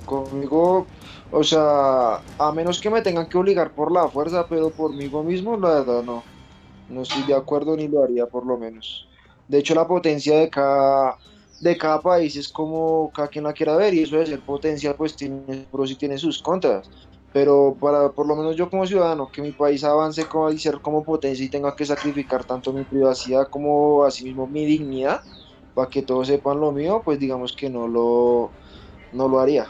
Conmigo, o sea, a menos que me tengan que obligar por la fuerza, pero por mí mismo, la verdad, no estoy de acuerdo ni lo haría por lo menos. De hecho, la potencia de cada país es como cada quien la quiera ver, y eso de ser potencia pues tiene pros y tiene sus contras. Pero por lo menos yo como ciudadano, que mi país avance y ser como potencia y tenga que sacrificar tanto mi privacidad como asimismo mi dignidad, para que todos sepan lo mío, pues digamos que no lo haría.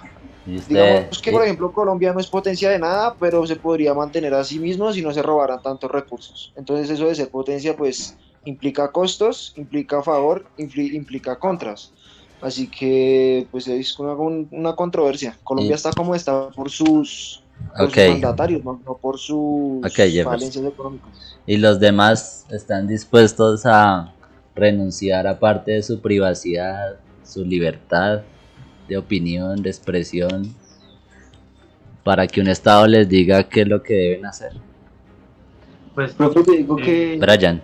Digamos que, por ejemplo, Colombia no es potencia de nada, pero se podría mantener a sí mismo si no se robaran tantos recursos. Entonces eso de ser potencia, pues, implica costos, implica favor, implica contras. Así que, pues, es una controversia. Colombia está como está por sus mandatarios, no por sus falencias económicas. ¿Y los demás están dispuestos a renunciar a parte de su privacidad, su libertad de opinión, de expresión, para que un Estado les diga qué es lo que deben hacer. Pues Profe, te digo que Brian,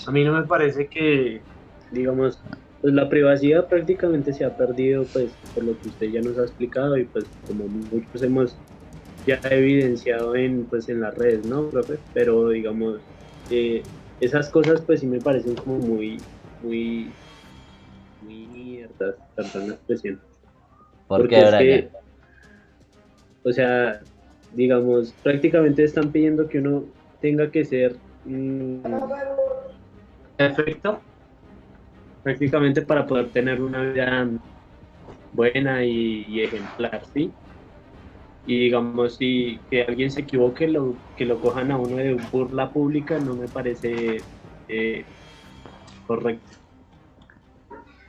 a mí no me parece que, digamos, pues la privacidad prácticamente se ha perdido, pues por lo que usted ya nos ha explicado y pues como muchos hemos ya evidenciado pues en las redes, ¿no, profe? Pero digamos, esas cosas pues sí me parecen como muy mierdas, perdón la expresión. ¿por Porque qué, es Brian? que, o sea, digamos, prácticamente están pidiendo que uno tenga que ser perfecto, prácticamente para poder tener una vida buena y ejemplar, ¿sí? Y digamos, si que alguien se equivoque, que lo cojan a uno de burla pública no me parece correcto.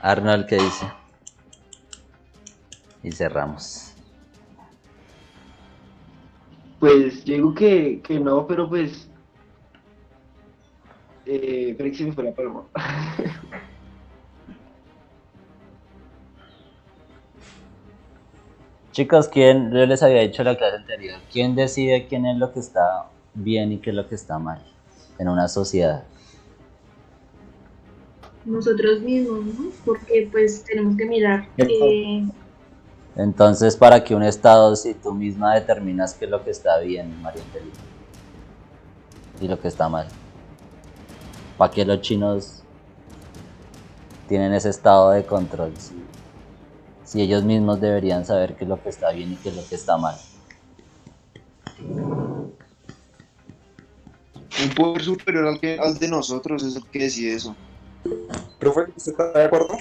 Arnold, ¿qué dice? Y cerramos. pues yo digo que no, pero pues Félix se me fue la paloma. Chicos, ¿quién? Yo les había dicho en la clase anterior, ¿quién decide quién es lo que está bien y qué es lo que está mal en una sociedad? Nosotros mismos, ¿no? Porque pues tenemos que mirar Entonces, ¿para que un Estado, si tú misma determinas qué es lo que está bien, María Angélica, y lo que está mal? ¿Para qué los chinos tienen ese estado de control? Si ellos mismos deberían saber qué es lo que está bien y qué es lo que está mal. Un poder superior al de nosotros es el que decide eso. ¿Profe, usted está de acuerdo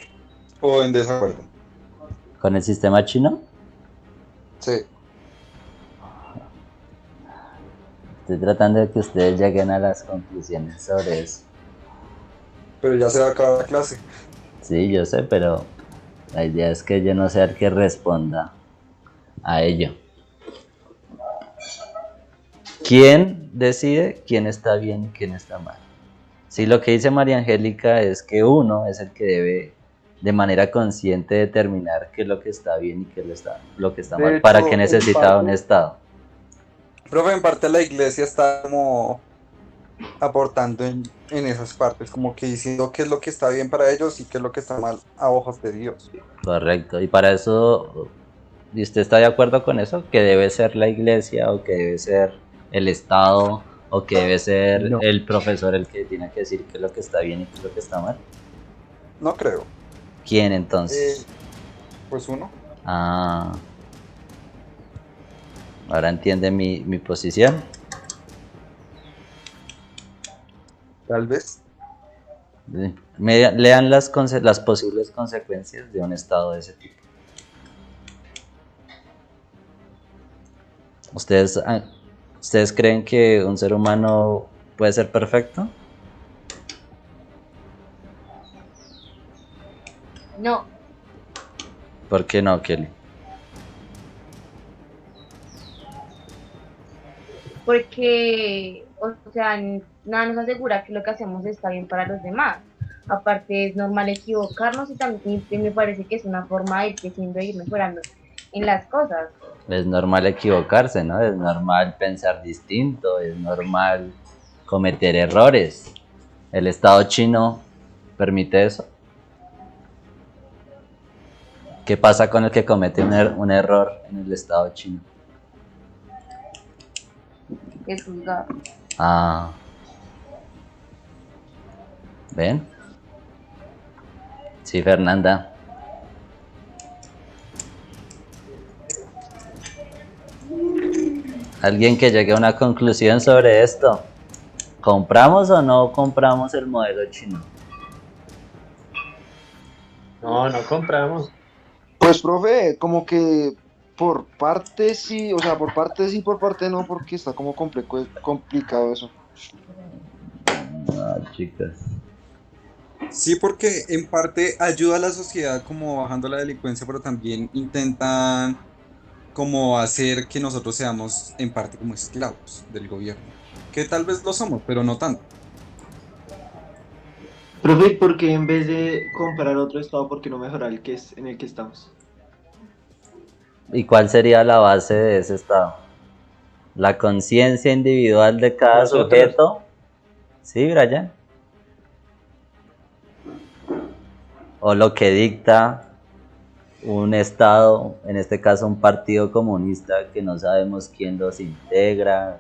o en desacuerdo? ¿Con el sistema chino? Sí. Estoy tratando de que ustedes lleguen a las conclusiones sobre eso. Pero ya se va a acabar la clase. Sí, yo sé, pero la idea es que yo no sea el que responda a ello. ¿Quién decide quién está bien y quién está mal? Si lo que dice María Angélica es que uno es el que debe de manera consciente determinar qué es lo que está bien y qué es lo que está De mal. hecho, ¿Para qué en necesita parte- un Estado? Profe, en parte la iglesia está como aportando en esas partes, como que diciendo qué es lo que está bien para ellos y qué es lo que está mal a ojos de Dios. Correcto. Y para eso, ¿y usted está de acuerdo con eso? ¿Que debe ser la iglesia o que debe ser el Estado o que debe ser No. el profesor el que tiene que decir qué es lo que está bien y qué es lo que está mal? No creo. ¿Quién entonces? Pues uno. Ah. Ahora entiende mi posición. Tal vez. Lean las posibles consecuencias de un estado de ese tipo. ¿Ustedes creen que un ser humano puede ser perfecto? No, ¿Por qué no, Kelly? porque, o sea, nada nos asegura que lo que hacemos está bien para los demás. Aparte, es normal equivocarnos y también me parece que es una forma de ir creciendo e ir mejorando en las cosas. Es normal equivocarse, ¿no? Es normal pensar distinto, es normal cometer errores. ¿El Estado chino permite eso? ¿Qué pasa con el que comete un error en el Estado chino? Es juzgado. Ah. ¿Ven? Sí, Fernanda. ¿Alguien que llegue a una conclusión sobre esto? ¿Compramos o no compramos el modelo chino? No compramos. Pues, profe, como que por parte sí, o sea, por parte sí, por parte no, porque está como complicado eso. No, chicas. Sí, porque en parte ayuda a la sociedad como bajando la delincuencia, pero también intentan como hacer que nosotros seamos en parte como esclavos del gobierno. Que tal vez lo somos, pero no tanto. Profe, ¿por qué en vez de comprar otro estado, por qué no mejorar el que es en el que estamos? ¿Y cuál sería la base de ese Estado? La conciencia individual de cada Nosotros. sujeto. ¿Sí, Brian? O lo que dicta un Estado, en este caso un partido comunista que no sabemos quién los integra.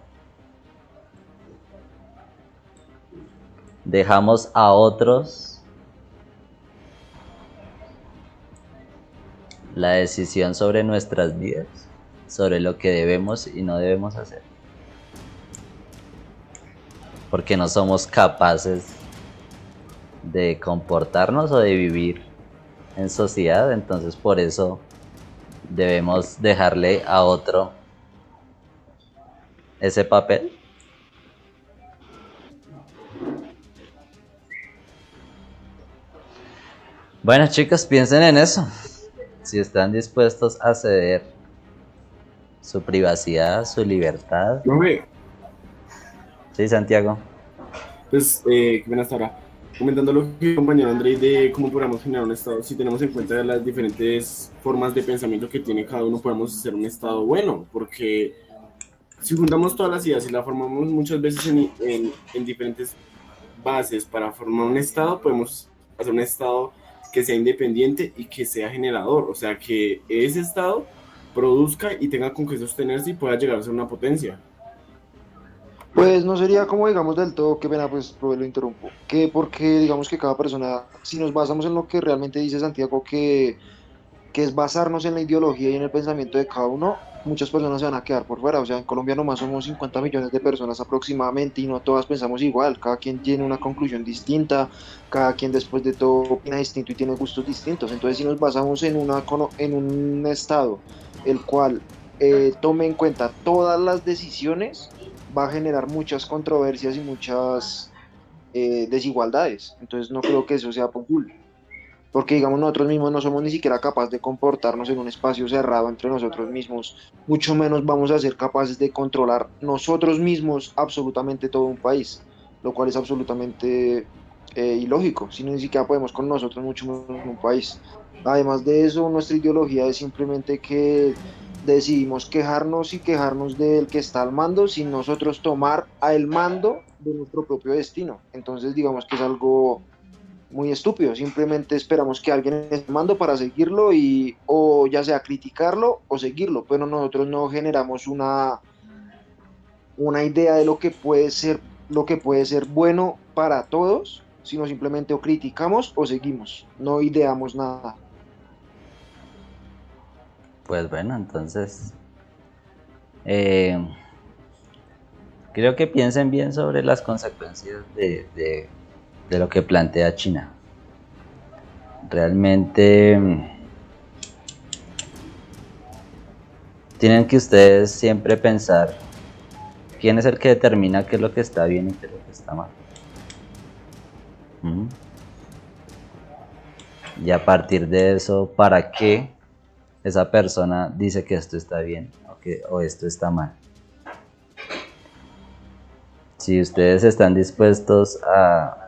Dejamos a otros la decisión sobre nuestras vidas, sobre lo que debemos y no debemos hacer. Porque no somos capaces de comportarnos o de vivir en sociedad, entonces por eso debemos dejarle a otro ese papel. Bueno, chicos, piensen en eso. Si están dispuestos a ceder su privacidad, su libertad. Profe, Sí, Santiago. pues, qué pena hasta ahora. Comentando lo que el compañero Andrei de cómo podemos generar un estado, si tenemos en cuenta las diferentes formas de pensamiento que tiene cada uno, podemos hacer un estado bueno, porque si juntamos todas las ideas y la formamos muchas veces en diferentes bases para formar un estado, podemos hacer un estado que sea independiente y que sea generador, o sea, que ese estado produzca y tenga con qué sostenerse y pueda llegar a ser una potencia. Pues no sería como digamos del todo, qué pena, pues lo interrumpo, que porque digamos que cada persona, si nos basamos en lo que realmente dice Santiago, que es basarnos en la ideología y en el pensamiento de cada uno, muchas personas se van a quedar por fuera. O sea, en Colombia nomás somos 50 millones de personas aproximadamente y no todas pensamos igual, cada quien tiene una conclusión distinta, cada quien después de todo opina distinto y tiene gustos distintos. Entonces, si nos basamos en un estado el cual tome en cuenta todas las decisiones, va a generar muchas controversias y muchas desigualdades. Entonces, no creo que eso sea posible. Porque digamos nosotros mismos no somos ni siquiera capaces de comportarnos en un espacio cerrado entre nosotros mismos, mucho menos vamos a ser capaces de controlar nosotros mismos absolutamente todo un país, lo cual es absolutamente ilógico, si no ni siquiera podemos con nosotros, mucho menos en un país. Además de eso, nuestra ideología es simplemente que decidimos quejarnos y quejarnos del que está al mando sin nosotros tomar el mando de nuestro propio destino. Entonces digamos que es algo muy estúpido, simplemente esperamos que alguien esté al mando para seguirlo y o ya sea criticarlo o seguirlo, pero nosotros no generamos una idea de lo que puede ser bueno para todos, sino simplemente o criticamos o seguimos, no ideamos nada. Pues bueno, entonces creo que piensen bien sobre las consecuencias de lo que plantea China. Realmente tienen que ustedes siempre pensar quién es el que determina qué es lo que está bien y qué es lo que está mal. Y a partir de eso, ¿para qué esa persona dice que esto está bien o esto está mal? Si ustedes están dispuestos a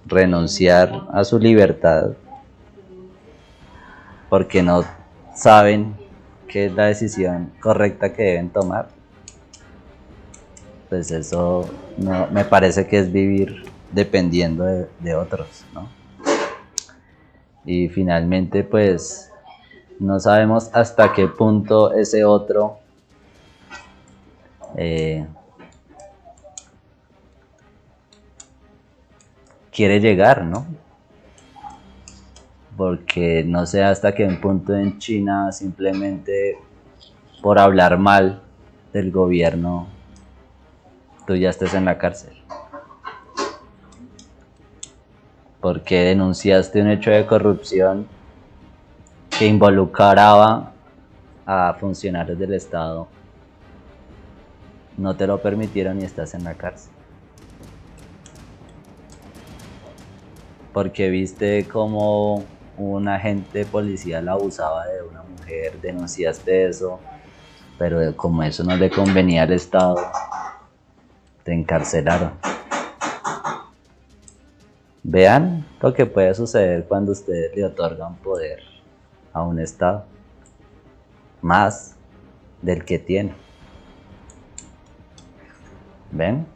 renunciar a su libertad porque no saben qué es la decisión correcta que deben tomar, pues eso no, me parece que es vivir dependiendo de otros, ¿no? Y finalmente pues no sabemos hasta qué punto ese otro quiere llegar, ¿no? Porque no sé hasta qué punto en China simplemente por hablar mal del gobierno tú ya estés en la cárcel. Porque denunciaste un hecho de corrupción que involucraba a funcionarios del Estado. No te lo permitieron y estás en la cárcel. Porque viste cómo un agente policial abusaba de una mujer, denunciaste eso, pero como eso no le convenía al Estado, te encarcelaron. Vean lo que puede suceder cuando ustedes le otorgan poder a un Estado. más del que tiene. ¿Ven?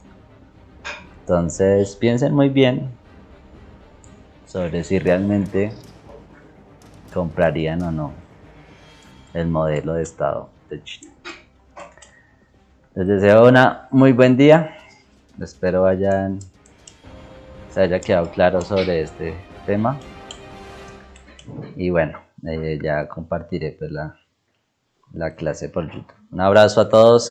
Entonces piensen muy bien sobre si realmente comprarían o no el modelo de Estado de China. Les deseo un muy buen día. Espero se haya quedado claro sobre este tema. Y bueno, ya compartiré pues la clase por YouTube. Un abrazo a todos.